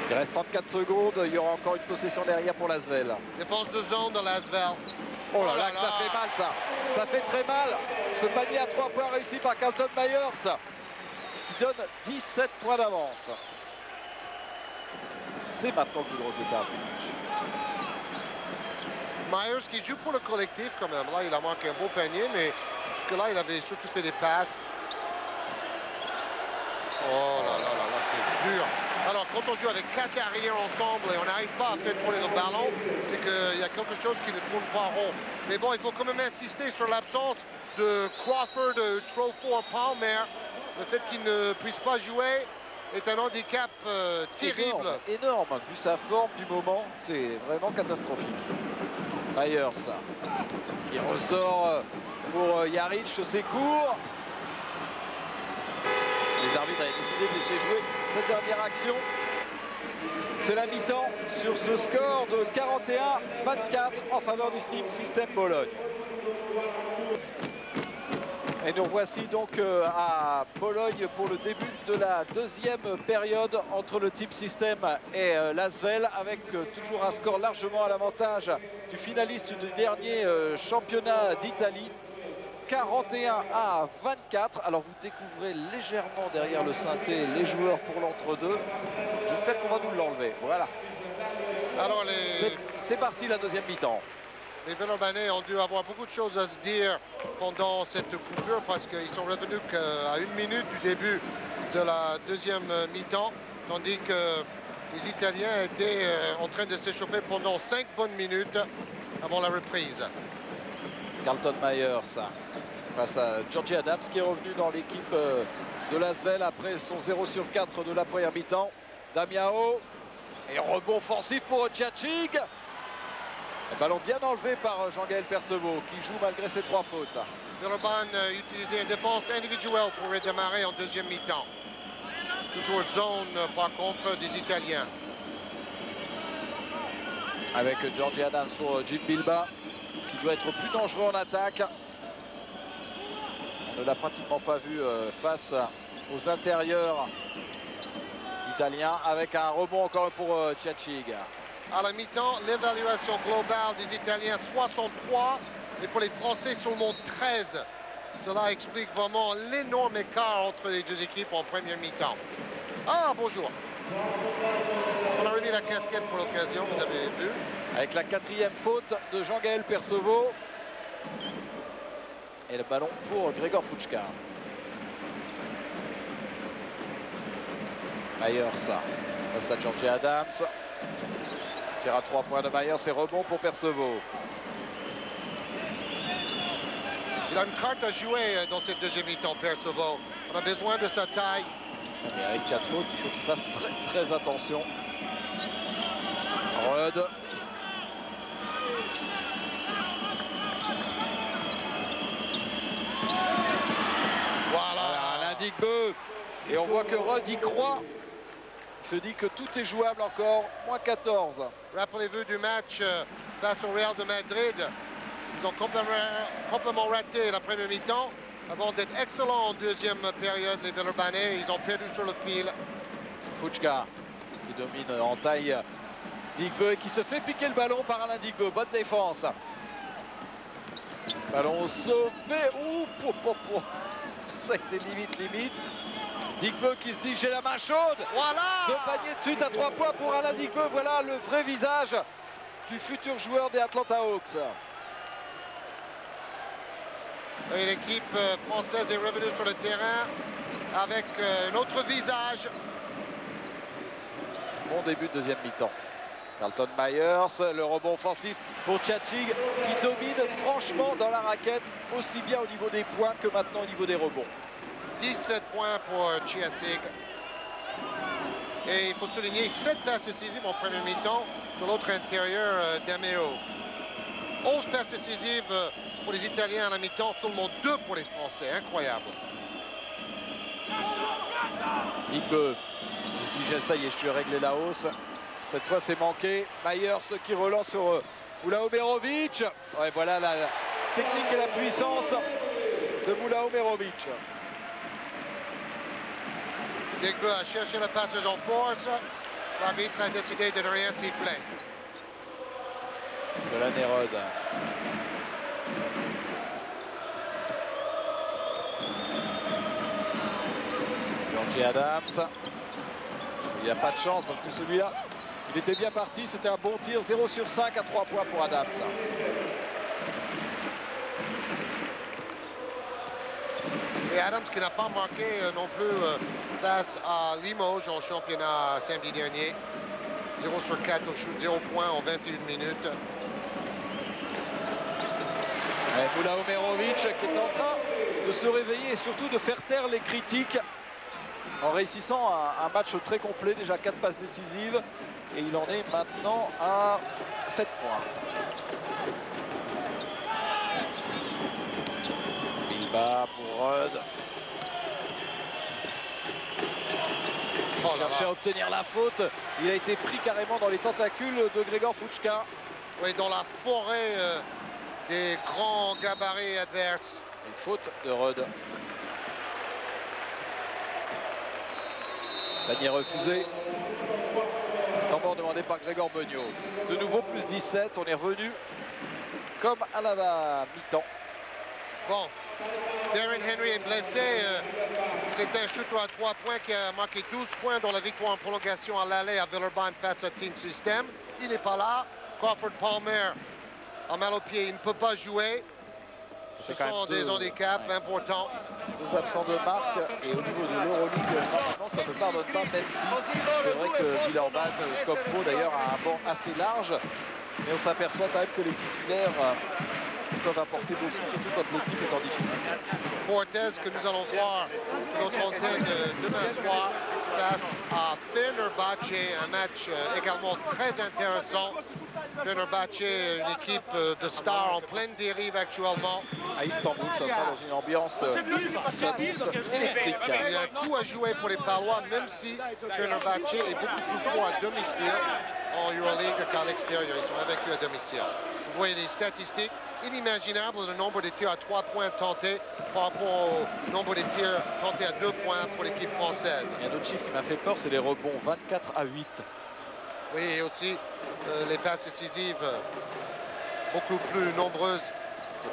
Il reste 34 secondes, il y aura encore une possession derrière pour l'Asvel. Défense de zone de l'Asvel. Oh là là, ça fait mal ça. Ça fait très mal. Ce panier à 3 points réussi par Carlton Myers qui donne 17 points d'avance. C'est maintenant le plus gros écart du match. Myers qui joue pour le collectif quand même. Là, il a manqué un beau panier, mais jusque-là, il avait surtout fait des passes. Oh là là là là, c'est dur. Alors, quand on joue avec 4 arrières ensemble et on n'arrive pas à faire tourner le ballon, c'est qu'il y a quelque chose qui ne tourne pas rond. Mais bon, il faut quand même insister sur l'absence de Crawford, de Trofor, Palmer. Le fait qu'il ne puisse pas jouer est un handicap terrible. Énorme, vu sa forme du moment, c'est vraiment catastrophique. Myers qui ressort pour Jaric, c'est court. Les arbitres avaient décidé de laisser jouer cette dernière action. C'est la mi-temps sur ce score de 41-24 en faveur du Team System Bologne. Et nous voici donc à Bologne pour le début de la deuxième période entre le Team System et l'Asvel, avec toujours un score largement à l'avantage du finaliste du dernier championnat d'Italie. 41-24. Alors vous découvrez légèrement derrière le synthé les joueurs pour l'entre-deux. J'espère qu'on va nous l'enlever. Voilà. Alors c'est parti la deuxième mi-temps. Les Villeurbanais ont dû avoir beaucoup de choses à se dire pendant cette coupure parce qu'ils sont revenus qu'à 1 minute du début de la deuxième mi-temps, tandis que les Italiens étaient en train de s'échauffer pendant 5 bonnes minutes avant la reprise. Carlton Myers face à Georgie Adams qui est revenu dans l'équipe de l'Asvel après son 0/4 de la première mi-temps. Damiao et rebond offensif pour Tchachig. Le ballon bien enlevé par Jean-Gaël Perceval qui joue malgré ses 3 fautes. Villeurbanne utilisait une défense individuelle pour redémarrer en deuxième mi-temps. Toujours zone par contre des Italiens. Avec Georgie Adams pour Jim Bilba qui doit être plus dangereux en attaque. On ne l'a pratiquement pas vu face aux intérieurs italiens, avec un rebond encore pour Tchachig. À la mi-temps, l'évaluation globale des Italiens 63 et pour les Français seulement 13. Cela explique vraiment l'énorme écart entre les deux équipes en première mi-temps. Ah, bonjour. On a remis la casquette pour l'occasion, vous avez vu. Avec la 4e faute de Jean-Gaël Perceval. Et le ballon pour Gregor Fučka. Myers face à Georgie Adams. Tir à 3 points de Myers, c'est rebond pour Perceval. Il a une carte à jouer dans cette deuxième mi-temps, Perceval. On a besoin de sa taille. Mais avec 4 fautes, il faut qu'il fasse très attention. Rudd. Voilà, l'indique-beu. Et on voit que Rudd y croit. Il se dit que tout est jouable encore. Moins 14. Rappelez-vous du match face au Real de Madrid. Ils ont complètement raté la première mi-temps avant d'être excellents en deuxième période. Les Villeurbanais, ils ont perdu sur le fil. Fučka qui domine en taille Digbeu qui se fait piquer le ballon par Alain Digbeu. Bonne défense. Ballon sauvé. Ouh, tout ça a été limite. Digbeu qui se dit j'ai la main chaude. Voilà. 2 paniers de suite à 3 points pour Alain Digbeu. Voilà le vrai visage du futur joueur des Atlanta Hawks. Et l'équipe française est revenue sur le terrain avec un autre visage. Bon début de deuxième mi-temps. Carlton Myers, le rebond offensif pour Tchachig qui domine franchement dans la raquette, aussi bien au niveau des points que maintenant au niveau des rebonds. 17 points pour Tchachig. Et il faut souligner 7 passes décisives en première mi-temps de l'autre intérieur Damiao. 11 passes décisives pour les Italiens à la mi-temps, seulement 2 pour les Français. Incroyable. Digbeu qui dit ça y est, je suis réglé la hausse. Cette fois c'est manqué. Myers qui relance sur Mula Omerovic. Ouais, voilà la technique et la puissance de Mula Omerovic. Digbeu a cherché le passage en force. L'arbitre a décidé de ne rien siffler. De la Nérode. Georgie Adams. Il n'y a pas de chance parce que celui-là, il était bien parti. C'était un bon tir. 0/5 à 3 points pour Adams. Et Adams qui n'a pas marqué non plus face à Limoges en championnat samedi dernier. 0/4 au shoot, 0 points en 21 minutes. Mula Omerovic qui est en train de se réveiller et surtout de faire taire les critiques en réussissant un match très complet, déjà 4 passes décisives et il en est maintenant à 7 points. Bilba pour Rudd. Il cherchait à obtenir la faute. Il a été pris carrément dans les tentacules de Gregor Fučka. Oui, dans la forêt des grands gabarits adverses. Et faute de Rudd. Panier refusé. Temps mort demandé par Grégor Beugnot. De nouveau plus 17, on est revenu comme à la mi-temps. Bon, Darren Henry est blessé. C'est un shooter à 3 points qui a marqué 12 points dans la victoire en prolongation à l'aller à Villeurbanne face à Team System. Il n'est pas là. Crawford Palmer a mal au pied, il ne peut pas jouer. Ce sont des handicaps importants. Deux absents de marque et au niveau de l'Euroleague, normalement ça ne pardonne pas, même si c'est vrai que Villeurbanne, comme pro d'ailleurs, a un banc assez large. Mais on s'aperçoit quand même que les titulaires peuvent apporter beaucoup, surtout quand l'équipe est en difficulté. Cortez que nous allons voir sur notre antenne demain soir face à Fenerbahçe, un match également très intéressant. Fenerbahçe, une équipe de stars en pleine dérive actuellement. À Istanbul, ça sera dans une ambiance électrique. Il y a tout à jouer pour les Palois, même si Fenerbahçe est beaucoup plus fort à domicile en Euroleague qu'à l'extérieur. Ils sont invaincus à domicile. Vous voyez les statistiques, inimaginable le nombre de tirs à 3 points tentés par rapport au nombre de tirs tentés à 2 points pour l'équipe française. Il y a un autre chiffre qui m'a fait peur, c'est les rebonds, 24 à 8. Oui, et aussi les passes décisives beaucoup plus nombreuses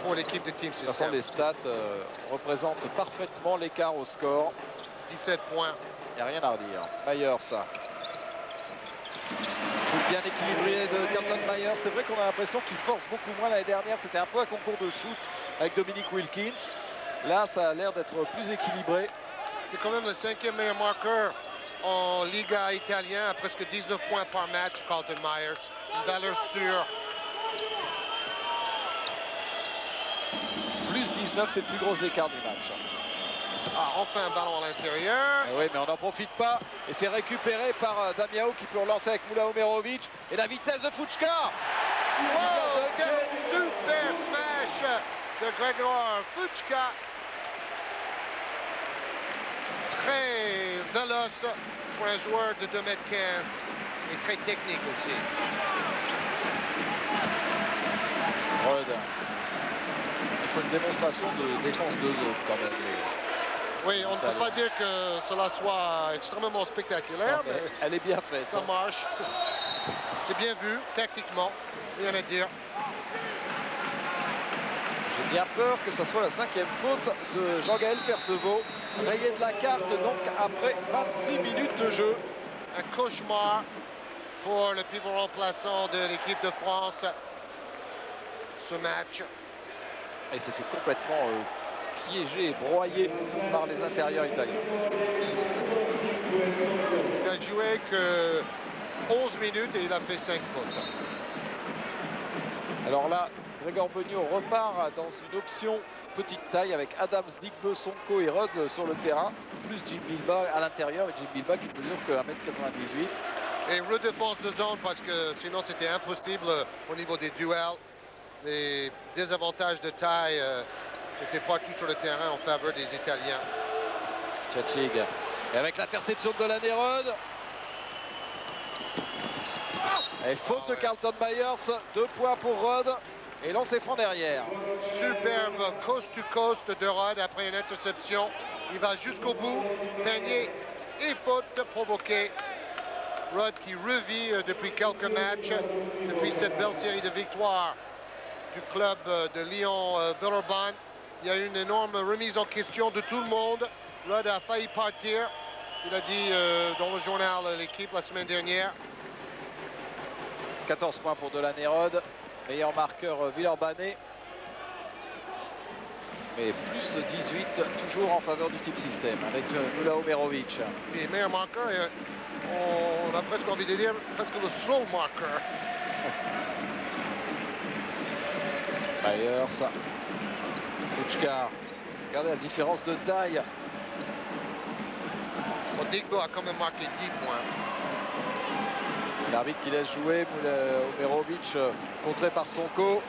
pour l'équipe de Team System. De toute façon, les stats représentent parfaitement l'écart au score. 17 points. Il n'y a rien à redire. Myers, ça. Shoot bien équilibré de Carlton Myers. C'est vrai qu'on a l'impression qu'il force beaucoup moins l'année dernière. C'était un peu un concours de shoot avec Dominique Wilkins. Là, ça a l'air d'être plus équilibré. C'est quand même le 5e meilleur marqueur en Liga italien à presque 19 points par match, Carlton Myers. Une valeur sûre. Plus 19, c'est le plus gros écart du match. Ah, enfin un ballon à l'intérieur. Oui, mais on n'en profite pas. Et c'est récupéré par Damiao qui peut relancer avec Mula Omerovic. Et la vitesse de Fučka. Wow, quel super smash de Grégor Fučka. Très véloce pour un joueur de 2,15 m et très technique aussi. Rudd. Il faut une démonstration de défense de zone quand même. Oui, on ne peut pas dire que cela soit extrêmement spectaculaire, mais elle est bien faite. Ça marche. C'est bien vu, tactiquement, rien à dire. J'ai bien peur que ce soit la 5e faute de Jean-Gaël Perceval. Rayé de la carte donc après 26 minutes de jeu. Un cauchemar pour le pivot remplaçant de l'équipe de France. Ce match. Et s'est fait complètement piégé et broyé par les intérieurs italiens. Il a joué que 11 minutes et il a fait 5 fautes. Alors là, Grégor Beugnot repart dans une option petite taille avec Adams, Digbe, Sonko et Rudd sur le terrain, plus Jim Bilbao à l'intérieur, et Jim Bilbao qui mesure que 1,98 m. Et redéfense de zone parce que sinon c'était impossible au niveau des duels. Les désavantages de taille étaient partout sur le terrain en faveur des Italiens. Tchachig. Et avec l'interception de Delaney Rudd. Et faute de Carlton Myers, 2 points pour Rudd. Et lancer franc derrière. Superbe coast to coast de Rudd après une interception. Il va jusqu'au bout. Panier et faute provoquée. Rudd qui revit depuis quelques matchs, depuis cette belle série de victoires du club de Lyon-Villeurbanne. Il y a eu une énorme remise en question de tout le monde. Rudd a failli partir. Il a dit dans le journal L'équipe la semaine dernière. 14 points pour Delaney Rudd. Meilleur marqueur Villeurbanais. Mais plus 18, toujours en faveur du Team System avec Mula Omerovic. Les meilleurs marqueurs, on a presque envie de dire, presque le seul marqueur. Myers. Fučka. Regardez la différence de taille. Digbe a quand même marqué 10 points. L'arbitre qui laisse jouer Omerovic, contré par Sonko.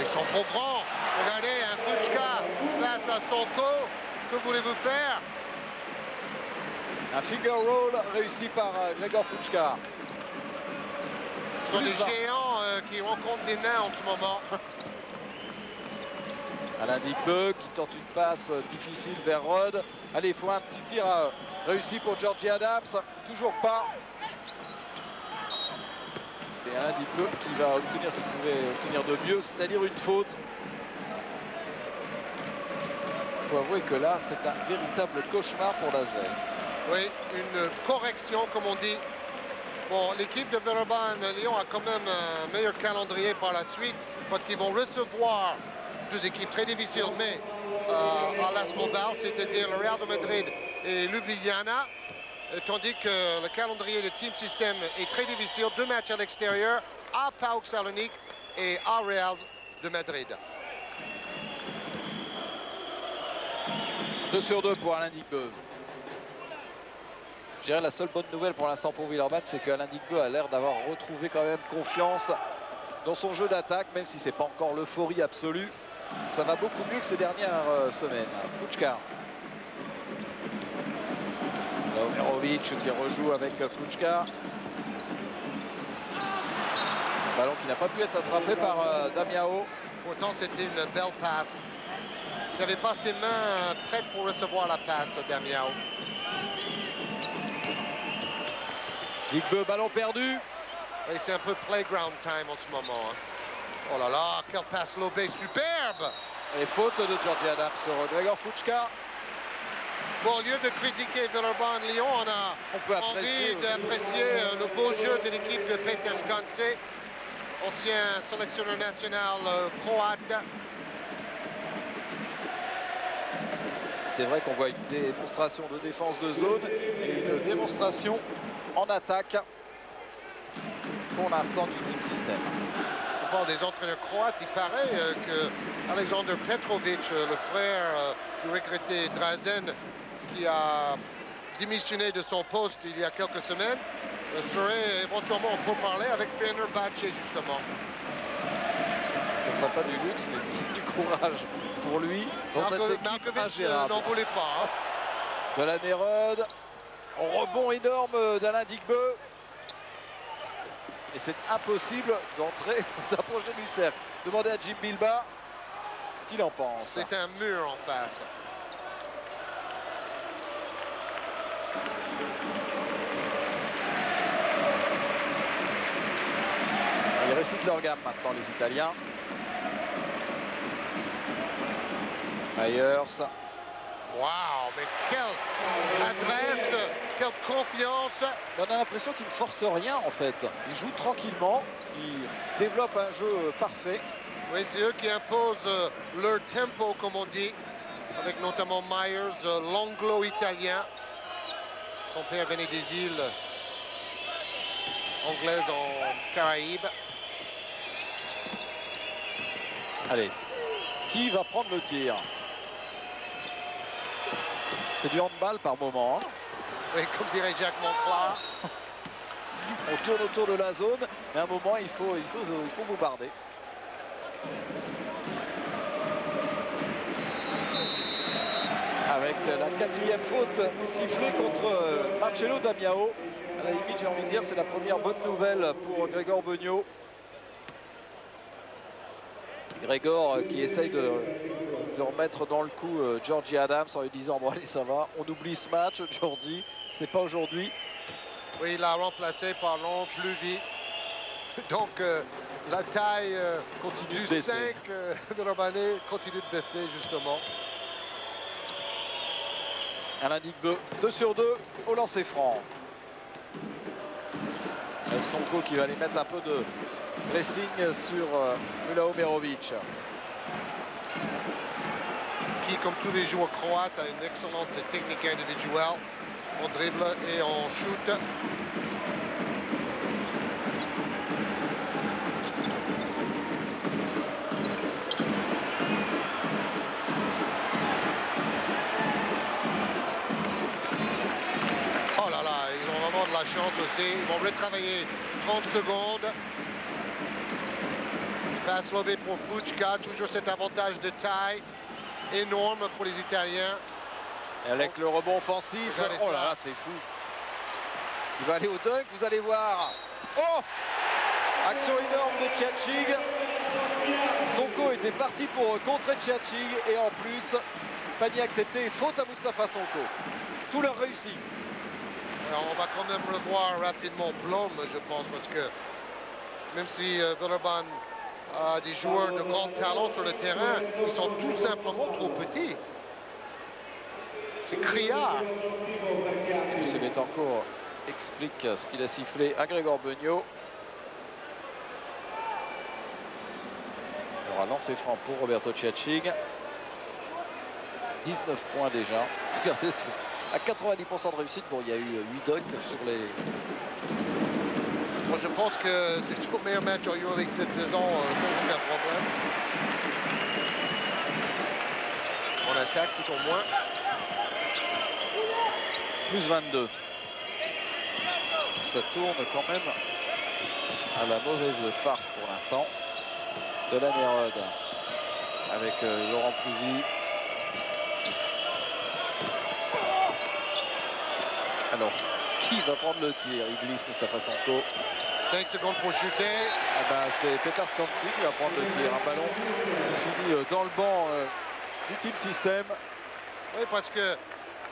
Ils sont trop grands. Regardez, un Fučka face à Sonko. Que voulez-vous faire? Un finger roll réussi par Grégor Fučka. Ce sont des géants qui rencontrent des nains en ce moment. Alain Digbeu qui tente une passe difficile vers Rod. Allez, il faut un petit tir réussi pour Georgie Adams. Toujours pas. Et Alain Digbeu qui va obtenir ce qu'il pouvait obtenir de mieux, c'est-à-dire une faute. Il faut avouer que là, c'est un véritable cauchemar pour l'Asvel. Oui, une correction, comme on dit. Bon, l'équipe de Villeurbanne-Lyon a quand même un meilleur calendrier par la suite parce qu'ils vont recevoir deux équipes très difficiles, mais à Las Mobile, c'est-à-dire le Real de Madrid et Ljubljana, tandis que le calendrier de Team System est très difficile. Deux matchs à l'extérieur, à PAOK Salonique et à Real de Madrid. 2 sur 2 pour Alain Digbeu. Je dirais la seule bonne nouvelle pour l'instant pour Villeurbanne, c'est qu'Alain Digbeu a l'air d'avoir retrouvé quand même confiance dans son jeu d'attaque, même si c'est pas encore l'euphorie absolue. Ça va beaucoup mieux que ces dernières semaines. Fučka. Omerovic qui rejoue avec Fučka. Ballon qui n'a pas pu être attrapé par Damiao. Pourtant, c'était une belle passe. Il n'avait pas ses mains prêtes pour recevoir la passe, Damiao. Digbeu, ballon perdu. Oui, c'est un peu playground time en ce moment. Hein. Oh là là, quelle passe lobée superbe! Et faute de Georgie Adams sur Gregor Fučka. Bon, au lieu de critiquer Villeurbanne-Lyon, on peut envie d'apprécier le beau jeu de l'équipe de Peter Skanse, ancien sélectionneur national croate. C'est vrai qu'on voit une démonstration de défense de zone et une démonstration en attaque pour l'instant du Team System. On parle des entraîneurs croates, il paraît que Alexander Petrovic, le frère du regretté Drazen, qui a démissionné de son poste il y a quelques semaines, serait éventuellement en pourparlers avec Fenerbahçe justement. Ça ne sera pas du luxe, mais du courage pour lui dans cette équipe ingérable. N'en voulait pas. Hein. De la Nérode, rebond énorme d'Alain Digbeu. Et c'est impossible d'entrer, d'approcher du cercle. Demandez à Jim Bilba ce qu'il en pense. C'est un mur en face. Ils récitent leur gamme maintenant, les Italiens. Myers. Waouh, mais quelle adresse, quelle confiance. On a l'impression qu'ils ne forcent rien en fait. Ils jouent tranquillement, ils développent un jeu parfait. Oui, c'est eux qui imposent leur tempo, comme on dit, avec notamment Myers, l'anglo-italien. Son père venait des îles anglaises en Caraïbes. Allez, qui va prendre le tir? C'est du handball par moment. Hein. Oui, comme dirait Jacques Monclar. On tourne autour de la zone, mais à un moment, il faut bombarder. Avec la 4e faute sifflée contre Marcelo Damiao. À la limite, j'ai envie de dire, c'est la première bonne nouvelle pour Gregor Beugnot. Gregor qui essaye de remettre dans le coup Georgie Adams en lui disant bon allez ça va, on oublie ce match Georgie, c'est pas aujourd'hui. Oui, il l'a remplacé par Long plus vite. Donc la taille continue du 5 de Romané continue de baisser justement. Alain Digbeu, 2 sur 2 au lancer franc. Avec Sonko qui va aller mettre un peu de pressing sur Mula Omerovic. Qui, comme tous les joueurs croates, a une excellente technique individuelle en dribble et en shoot. Oh là là, ils ont vraiment de la chance aussi. Ils vont retravailler 30 secondes. Passe lobée pour Fučka, toujours cet avantage de taille énorme pour les Italiens. Et avec le rebond offensif, oh là là, c'est fou. Il va aller au dunk, vous allez voir. Oh! Action énorme de Tchatchig. Sonko était parti pour contrer Tchatchig et en plus, panier accepté, faute à Moustapha Sonko. Tout leur réussit. Alors, on va quand même revoir rapidement Blom, je pense, parce que même si Villeurbanne a des joueurs de grand talent sur le terrain, ils sont tout simplement trop petits. C'est criard. M. Bettencourt explique ce qu'il a sifflé à Grégoire Beugnot. Il y aura lancé franc pour Roberto Tchatchig. 19 points déjà. Regardez, à 90% de réussite. Bon, il y a eu 8 dunks sur les... Moi, je pense que c'est son meilleur match en EuroLeague cette saison, sans aucun problème. On attaque tout au moins. Plus 22. Ça tourne quand même à la mauvaise farce pour l'instant. Delan Hérode avec Laurent Pouvy. Alors, qui va prendre le tir? Il glisse Moustapha Sonko. 5 secondes pour shooter. Ah ben, c'est Petar Skansi qui va prendre le tir. Un ballon qui finit dans le banc du Team System. Oui, parce que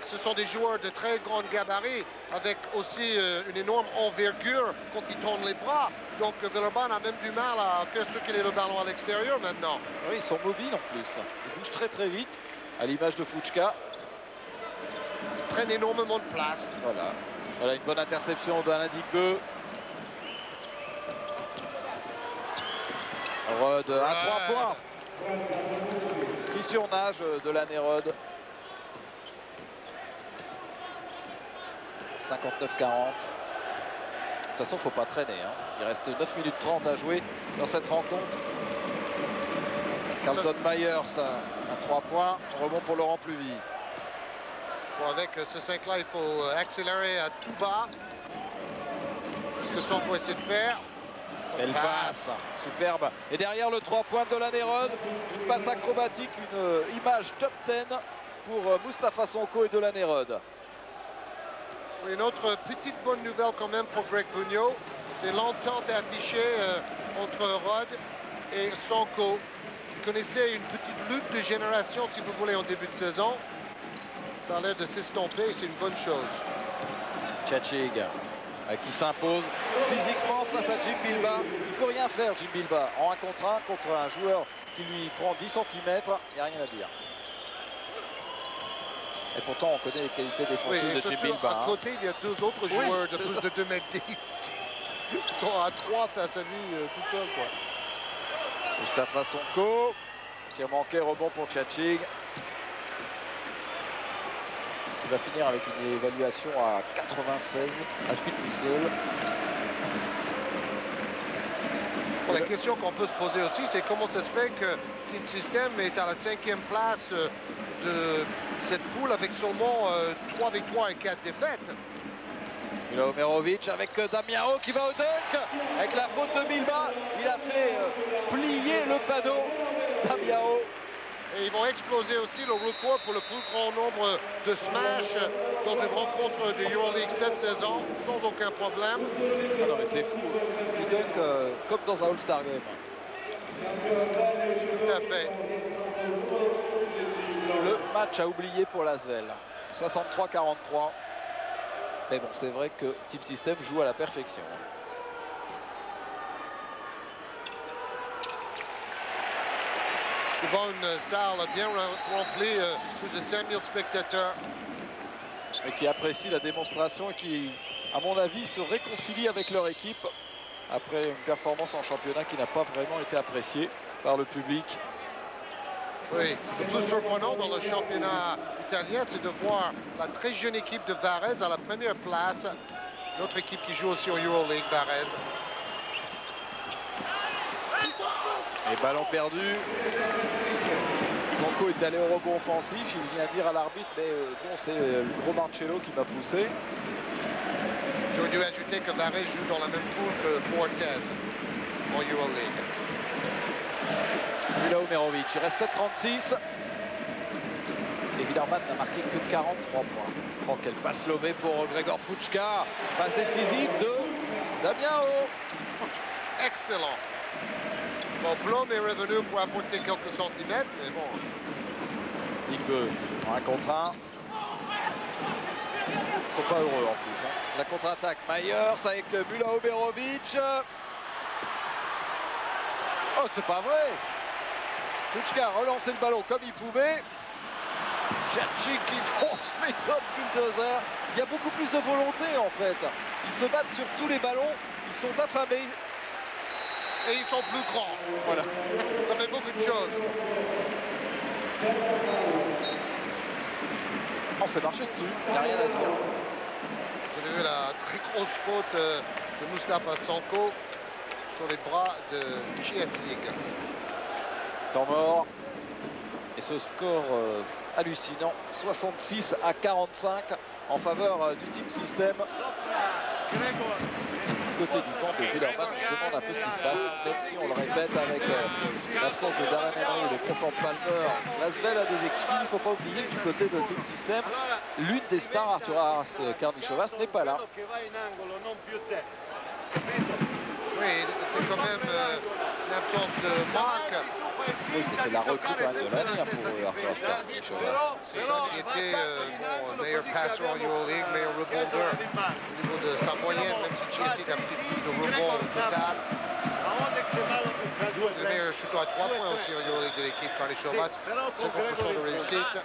ce sont des joueurs de très grande gabarit, avec aussi une énorme envergure quand ils tournent les bras. Donc Villeurbanne a même du mal à faire circuler le ballon à l'extérieur maintenant. Oui, ils sont mobiles en plus. Ils bougent très très vite, à l'image de Fuchka. Ils prennent énormément de place. Voilà. Voilà une bonne interception d'Alain Digbeu. Rod à 3 points. Qui surnage de l'Anérode. 59-40. De toute façon, il ne faut pas traîner. Hein. Il reste 9 minutes 30 à jouer dans cette rencontre. Carlton Myers à 3 points. Rebond pour Laurent Pluvy. Bon, avec ce 5-là, il faut accélérer à tout bas. C'est ce que Sonko essaie de faire. Belle passe, superbe. Et derrière le 3 points de l'Anérode, une passe acrobatique, une image top 10 pour Moustapha Sonko et de l'Anérode. Une autre petite bonne nouvelle quand même pour Greg Beugnot, c'est l'entente affichée entre Rod et Sonko, qui connaissaient une petite lutte de génération, si vous voulez, en début de saison. Ça a l'air de s'estomper, c'est une bonne chose. Tchatchig qui s'impose physiquement face à Jim Bilba. Il ne peut rien faire, Jim Bilba, en 1 contre 1 contre un joueur qui lui prend 10 cm. Il n'y a rien à dire. Et pourtant, on connaît les qualités défensives de Jim Bilba. À côté, il y a 2 autres joueurs de plus de 2m10. Ils sont à 3 face à lui tout seul, quoi. Moustapha Sonko. Tir manqué, rebond pour Tchatchig. Il va finir avec une évaluation à 96 à Spitfissel. Bon, la question qu'on peut se poser aussi, c'est comment ça se fait que Team System est à la 5e place de cette poule avec seulement 3 victoires et 4 défaites. Milo Omerovic avec Damiao qui va au dunk. Avec la faute de Bilba, il a fait plier le panneau. Damiao. Et ils vont exploser aussi le record pour le plus grand nombre de smash dans une rencontre de EuroLeague cette saison, sans aucun problème. Ah non mais c'est fou, il dunk comme dans un All-Star Game. Tout à fait. Le match à oublier pour l'Asvel. 63-43. Mais bon, c'est vrai que Team System joue à la perfection. Devant une salle bien remplie, plus de 5000 spectateurs. Et qui apprécient la démonstration et qui, à mon avis, se réconcilient avec leur équipe après une performance en championnat qui n'a pas vraiment été appréciée par le public. Oui, le plus surprenant dans le championnat italien, c'est de voir la très jeune équipe de Varese à la première place. Notre équipe qui joue aussi en EuroLeague, Varese. Et ballon perdu. Sonko est allé au rebond offensif. Il vient dire à l'arbitre, mais bon, c'est le gros Marcello qui m'a poussé. J'aurais dû ajouter que Varese joue dans la même poule que Fortes en EuroLeague. Milo Omerovic, il reste 7-36. Et Villeurbanne n'a marqué que 43 points. Oh, quelle passe lobée pour Gregor Fuchka. Passe décisive de Damiao. Excellent. Bon, Blom est revenu pour apporter quelques centimètres, mais bon. Ligue en 1 contre 1. Ils sont pas heureux en plus. Hein. La contre-attaque, Myers avec Mula Oberovic. Oh, c'est pas vrai. Fučka a relancé le ballon comme il pouvait. Tchatchik qui font méthode bulldozer. Il y a beaucoup plus de volonté en fait. Ils se battent sur tous les ballons. Ils sont affamés. Et ils sont plus grands. Voilà. Ça fait beaucoup de choses. On s'est marché dessus. Il n'y a rien à dire. Vous avez vu la très grosse faute de Mustafa Sanko sur les bras de Chiasig. Temps mort. Et ce score hallucinant, 66 à 45 en faveur du Team System. Du côté du camp de Wielerman, on se demande un peu ce qui se passe, même si on le répète avec l'absence de Darren Henry et de Clifford Palmer. Lasvel a des excuses, il ne faut pas oublier que du côté de Team System, l'une des stars, Arthur Arras Karnišovas, n'est pas là. Oui, c'est quand même une absence de marque. Oui, c'était la recrue quand même de l'année pour Arthur Karnišovas. C'est ça qui était meilleur passeur en Euroleague, meilleur rebondeur au niveau de sa moyenne, même si Chiasig a pris plus de rebonds au total. Le meilleur shooter à 3 points aussi en Euroleague de l'équipe Karnišovas, 50% de réussite.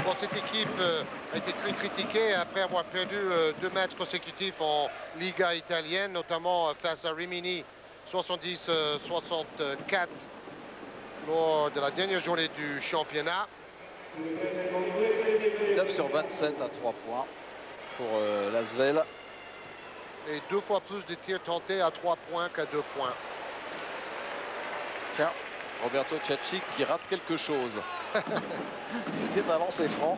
Bon, cette équipe a été très critiquée après avoir perdu 2 matchs consécutifs en Liga italienne, notamment face à Rimini 70-64 lors de la dernière journée du championnat. 9 sur 27 à 3 points pour Lasvel. Et 2 fois plus de tirs tentés à 3 points qu'à 2 points. Tiens, Roberto Tchatchik qui rate quelque chose. C'était un lancer franc.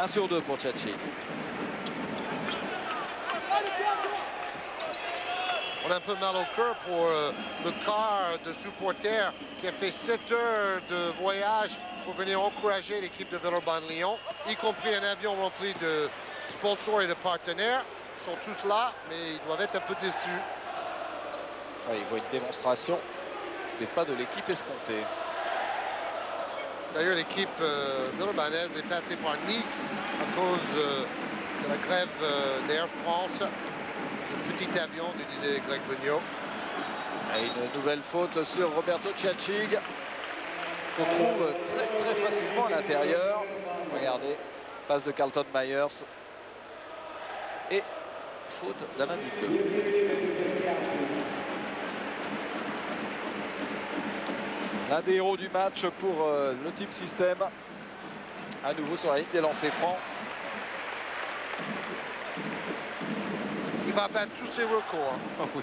1 sur 2 pour Tchatchik. On a un peu mal au cœur pour le quart de supporters qui a fait 7 heures de voyage pour venir encourager l'équipe de Villeurbanne Lyon, y compris un avion rempli de sponsors et de partenaires. Ils sont tous là, mais ils doivent être un peu déçus. Ouais, ils voient une démonstration, mais pas de l'équipe escomptée. D'ailleurs, l'équipe villeurbannaise est passée par Nice à cause de la grève d'Air France. Le petit avion, nous disait Greg Beugnot. Et une nouvelle faute sur Roberto Tchatchik, qu'on trouve très, très facilement à l'intérieur. Regardez, passe de Carlton Myers. Et faute d'Alain Dubé. L'un des héros du match pour le Team System. À nouveau sur la ligne des lancers francs. Il va battre tous ses records. Oh oui,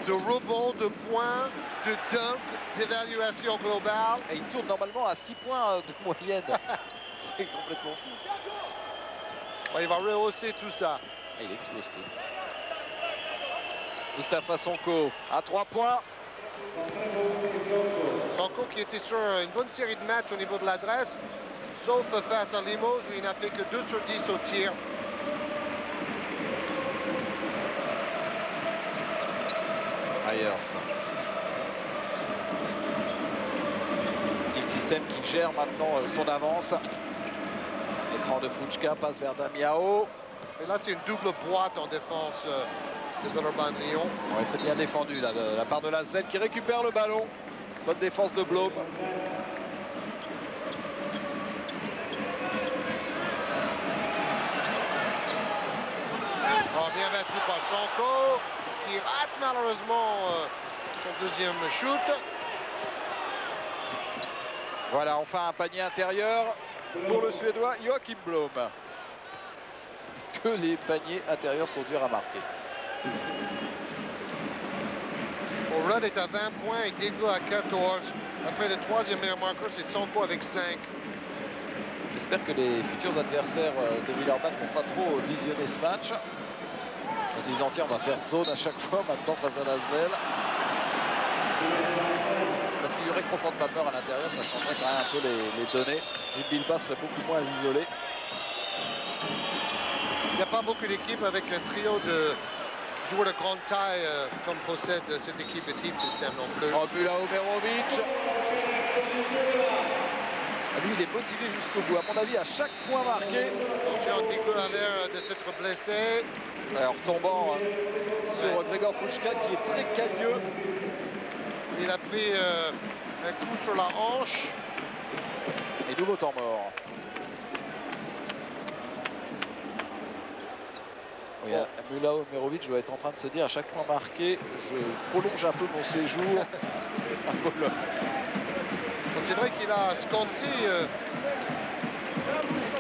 de rebond, de points, de dunk, d'évaluation globale. et il tourne normalement à 6 points de moyenne. C'est complètement fou. Ouais, il va rehausser tout ça. Et il explose tout. Mustafa Sonko à 3 points. Sonko qui était sur une bonne série de matchs au niveau de l'adresse, sauf face à Limoges où il n'a fait que 2 sur 10 au tir. Myers. Team System qui gère maintenant son avance. L'écran de Fučka passe vers Damiao. Et là, c'est une double boîte en défense de Villeurbanne Lyon. Ouais, c'est bien défendu là, de la part de Lasvel qui récupère le ballon. Bonne défense de Blom. Oh, bien battu par Sonko qui rate malheureusement son deuxième shoot. Voilà, enfin un panier intérieur pour le Suédois Joachim Blom. Que les paniers intérieurs sont durs à marquer. C'est fou. Rudd est à 20 points et Diego à 14. Après le troisième meilleur marqueur, c'est Sonko avec 5. J'espère que les futurs adversaires de Villeurbanne ne vont pas trop visionner ce match. Parce qu'ils en tirent, on va faire zone à chaque fois maintenant face à Lasvel. Parce qu'il y aurait Crawford Palmer à l'intérieur, ça changerait quand même un peu les données. Gilles Bilbas serait beaucoup moins isolé. Il n'y a pas beaucoup d'équipes avec un trio de joueurs de grande taille comme possède cette équipe de Team System non plus. Oh, Mula Omerovic. Lui, il est motivé jusqu'au bout. À mon avis, à chaque point marqué. Attention, Digbe a l'air de s'être blessé. Alors, tombant sur Grégor Fuchka, qui est très cagneux. Il a pris un coup sur la hanche. Et nouveau temps mort. Oui, bon. Mula Omerovic doit être en train de se dire à chaque point marqué, je prolonge un peu mon séjour à Pologne. C'est vrai qu'il a Sconzi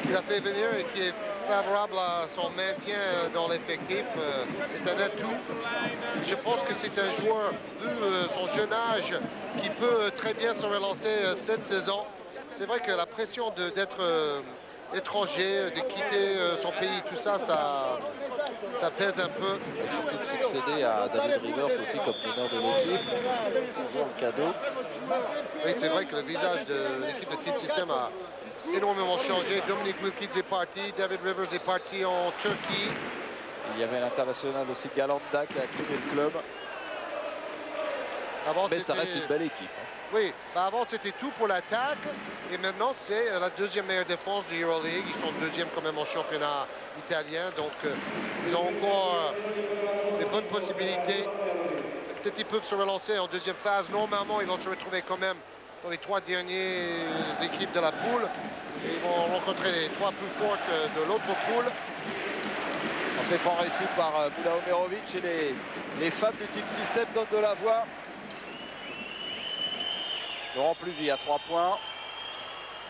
qu'il a fait venir et qui est favorable à son maintien dans l'effectif. C'est un atout. Je pense que c'est un joueur, vu son jeune âge, qui peut très bien se relancer cette saison. C'est vrai que la pression d'être étranger, de quitter son pays, tout ça, ça pèse un peu. Et surtout de succéder à David Rivers aussi comme meneur de l'équipe. Toujours le cadeau. Oui, c'est vrai que le visage de l'équipe de Team System a énormément changé. Dominic Wilkins est parti, David Rivers est parti en Turquie. Il y avait l'international aussi Galanda qui a quitté le club. Avant, mais ça reste une belle équipe. Oui, bah avant c'était tout pour l'attaque et maintenant c'est la deuxième meilleure défense du EuroLeague. Ils sont deuxième quand même en championnat italien, donc ils ont encore des bonnes possibilités. Peut-être ils peuvent se relancer en deuxième phase. Normalement, ils vont se retrouver quand même dans les 3 dernières équipes de la poule. Et ils vont rencontrer les 3 plus fortes de l'autre poule. C'est franc réussi par Mula Omerovic et les fans du Team System donnent de la voix. Laurent Pluvy à 3 points.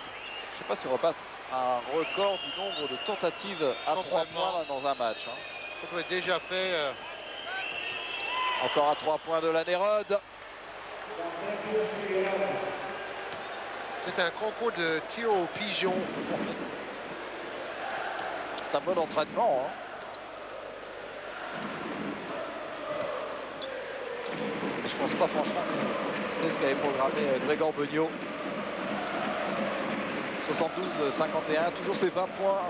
Je ne sais pas si on va battre un record du nombre de tentatives à 3 points dans un match. Ça doit être déjà fait. Encore à 3 points de la Nérode. C'est un concours de tir au pigeon. C'est un bon entraînement. Mais je pense pas franchement que c'était ce qu'avait programmé Grégor Beugnot. 72-51, toujours ces 20 points,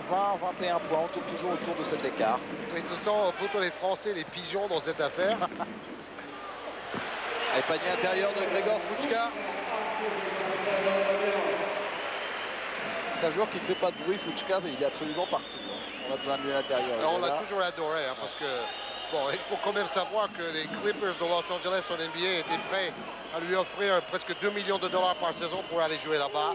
20-21 points, on tourne toujours autour de cet écart. Mais ce sont plutôt les Français, les pigeons dans cette affaire. Et panier intérieur de Grégor Fuchka. C'est un joueur qui ne fait pas de bruit, Fuchka, mais il est absolument partout. On a besoin de lui à l'intérieur. On l'a toujours adoré, parce que bon, il faut quand même savoir que les Clippers de Los Angeles en NBA étaient prêts à lui offrir presque 2 millions de dollars par saison pour aller jouer là-bas.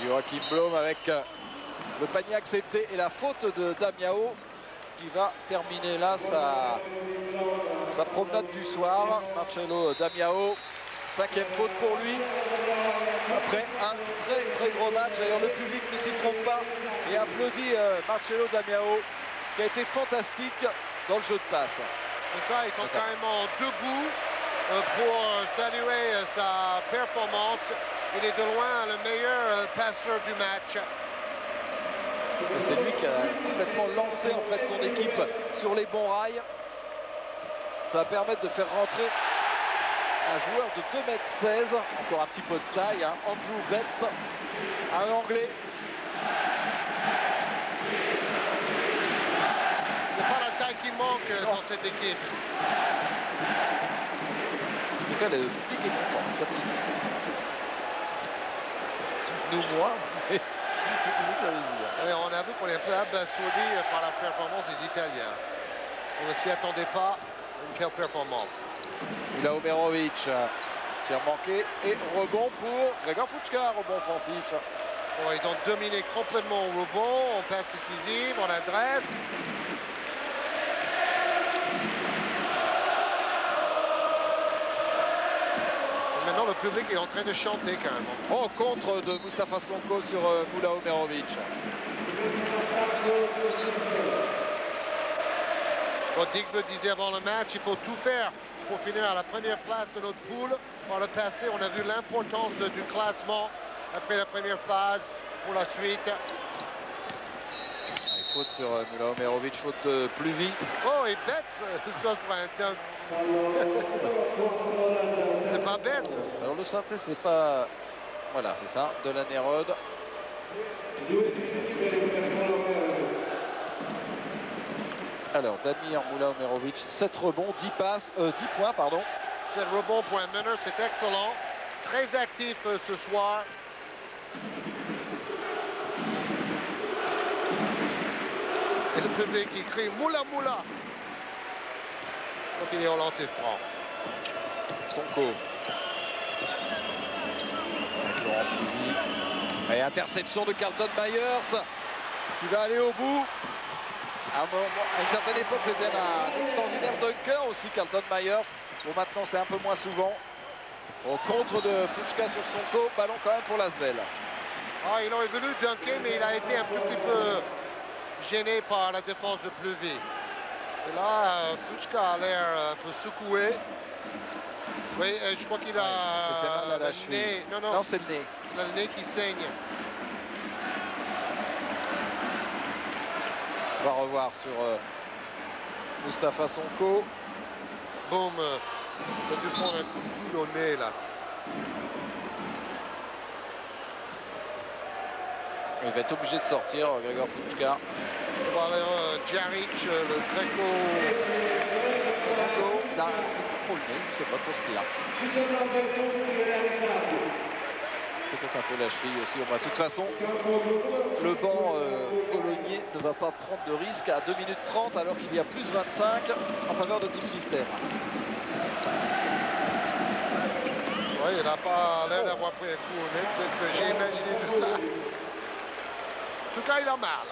Joachim Blom avec le panier accepté et la faute de Damiao qui va terminer là sa promenade du soir. Marcelo Damiao, 5e faute pour lui. Après un très gros match. D'ailleurs le public ne s'y trompe pas et applaudit Marcelo Damiao qui a été fantastique dans le jeu de passe. C'est ça, ils sont carrément debout pour saluer sa performance. Il est de loin le meilleur passeur du match. C'est lui qui a complètement lancé en fait son équipe sur les bons rails. Ça va permettre de faire rentrer un joueur de 2,16 m, encore un petit peu de taille, Andrew Betts, un Anglais. C'est pas la taille qui manque dans cette équipe. En tout cas, le public est content. Ça nous, moi, mais ça mesure. Et on a vu qu'on est un peu abasourdi par la performance des Italiens. On ne s'y attendait pas à une telle performance. Mula Omerovic, tir manqué et rebond pour Grégor Fuchka, rebond offensif. Bon, ils ont dominé complètement au rebond, on passe décisive, on adresse. Maintenant, le public est en train de chanter carrément. Oh, contre de Moustapha Sonko sur Mula Omerovic. Bon, Digbe disait avant le match, il faut tout faire pour finir à la première place de notre poule. Par le passé, on a vu l'importance du classement après la première phase pour la suite. Et faute sur Mula Omerovic, faute de Pluvy. Oh, et Betts s'offre un dunk. C'est pas bête. Alors le synthé, c'est pas... Voilà, c'est ça, de la Nérode. Alors, Damir Moula-Omerovic, 7 rebonds, 10 passes, 10 points, pardon. 7 rebonds pour un meneur, c'est excellent. Très actif ce soir. Et le public qui crie Moula Moula. Quand il est au lancer franc. Sonko. Laurent Pluvy. Et interception de Carlton Myers qui va aller au bout. À une certaine époque, c'était un extraordinaire dunker aussi, Carlton Myers. Bon, maintenant, c'est un peu moins souvent. Au contre de Fuchka sur Sonko, ballon quand même pour l'Asvel. Ah, il aurait voulu dunker, mais il a été un petit peu gêné par la défense de Pluvy. Et là, Fuchka a l'air un peu secoué. Oui, je crois qu'il a le nez. Non, c'est le nez. Il a le nez qui saigne. On va revoir sur Mustapha Sonko. Boum. Il a dû prendre un coup au nez là. Il va être obligé de sortir, Gregor Fuchka. Voilà, Jaric, le Greco. C'est pas trop le nez, je ne sais pas trop ce qu'il a. Peut-être un peu la cheville aussi. De toute façon, le banc polonais ne va pas prendre de risque à 2 minutes 30 alors qu'il y a plus 25 en faveur de Team System. Oui, il n'a pas l'air d'avoir pris un coup au nez. Peut-être que j'ai imaginé tout ça. En tout cas, il a mal.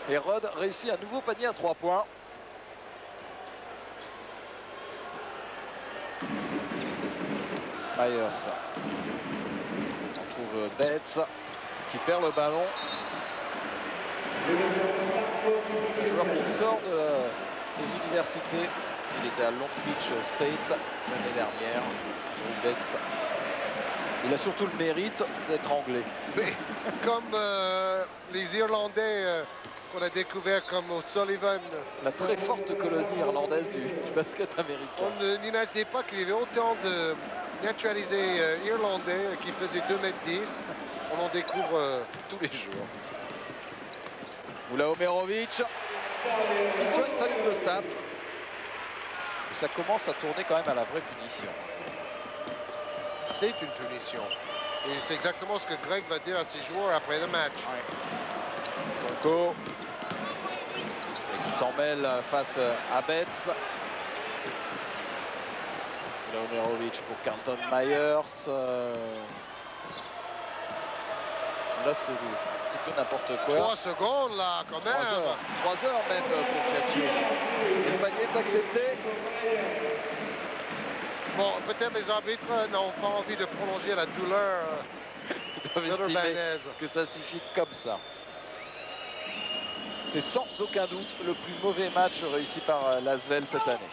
Et Rod réussit un nouveau panier à 3 points. Myers. On trouve Betts qui perd le ballon. Un joueur qui sort des universités. Il était à Long Beach State l'année dernière. Betts. Il a surtout le mérite d'être anglais. Mais comme les Irlandais qu'on a découvert comme O'Sullivan. La très forte colonie irlandaise du basket américain. On n'imaginait pas qu'il y avait autant de naturalisés irlandais qui faisaient 2,10 m. On en découvre tous les jours. Moula-Omerovic qui soigne sa ligne de stats. Et ça commence à tourner quand même à la vraie punition. C'est une punition. Et c'est exactement ce que Greg va dire à ses joueurs après le match. Ouais. Sonko. Et qui s'en mêle face à Betts. Moula-Omerovic pour Carlton Myers. Là, c'est un petit peu n'importe quoi. 3 secondes, là, quand même. 3 heures même pour Tchatchi. Le panier est accepté. Bon, peut-être les arbitres n'ont pas envie de prolonger la douleur urbanaise. Que ça suffit comme ça. C'est sans aucun doute le plus mauvais match réussi par l'Asvel cette année.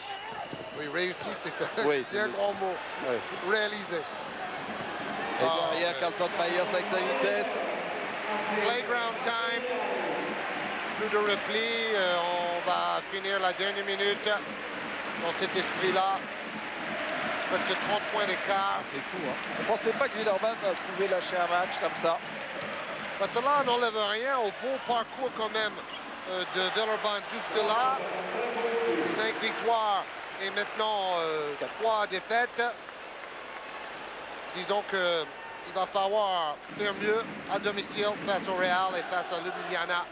Oui, réussi, c'est un grand mot. Oui. Réalisé. Et derrière, Carlton Myers avec sa vitesse. Playground time. Plus de repli. On va finir la dernière minute dans cet esprit-là. Presque 30 points d'écart. C'est fou, hein. On ne pensait pas que Villeurbanne pouvait lâcher un match comme ça. Parce que là, on n'enlève rien au beau parcours quand même de Villeurbanne jusque-là. 5 victoires et maintenant 3 défaites. Disons qu'il va falloir faire mieux à domicile face au Real et face à Ljubljana.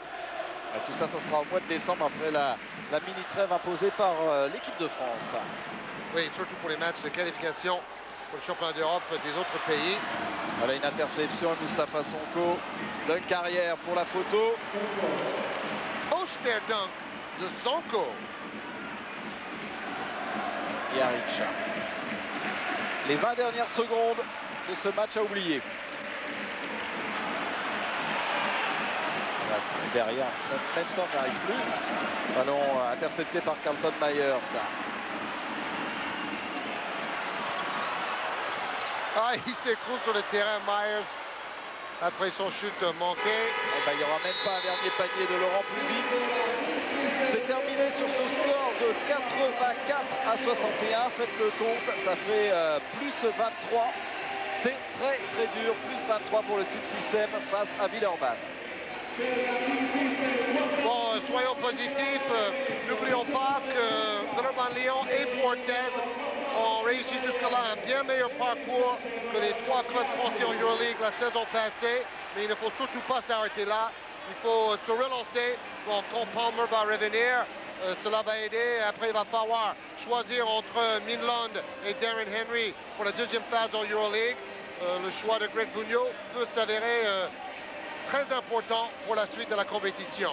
Tout ça, ça sera au mois de décembre après la mini-trêve imposée par l'équipe de France. Oui, surtout pour les matchs de qualification pour le championnat d'Europe des autres pays. Voilà une interception à Mustapha Sonko. Dunk carrière pour la photo. Poster dunk de Sonko. Jaric. Les 20 dernières secondes de ce match à oublier. Derrière, même ça, on n'y arrive plus. Ballon intercepté par Carlton Myers. Ah, il s'écroule sur le terrain, Myers, après son chute manqué. Et ben, il n'y aura même pas un dernier panier de Laurent Pluvy. C'est terminé sur ce score de 84 à 61. Faites le compte, ça fait plus 23. C'est très très dur, plus 23 pour le Team System face à Villeurbanne. Bon, soyons positifs. N'oublions pas que Villeurbanne Lyon et Fortez ont réussi jusque-là un bien meilleur parcours que les 3 clubs français en Euroleague la saison passée. Mais il ne faut surtout pas s'arrêter là. Il faut se relancer. Bon, quand Palmer va revenir, cela va aider. Après, il va falloir choisir entre Minland et Darren Henry pour la deuxième phase en Euroleague. Le choix de Greg Bugno peut s'avérer très important pour la suite de la compétition.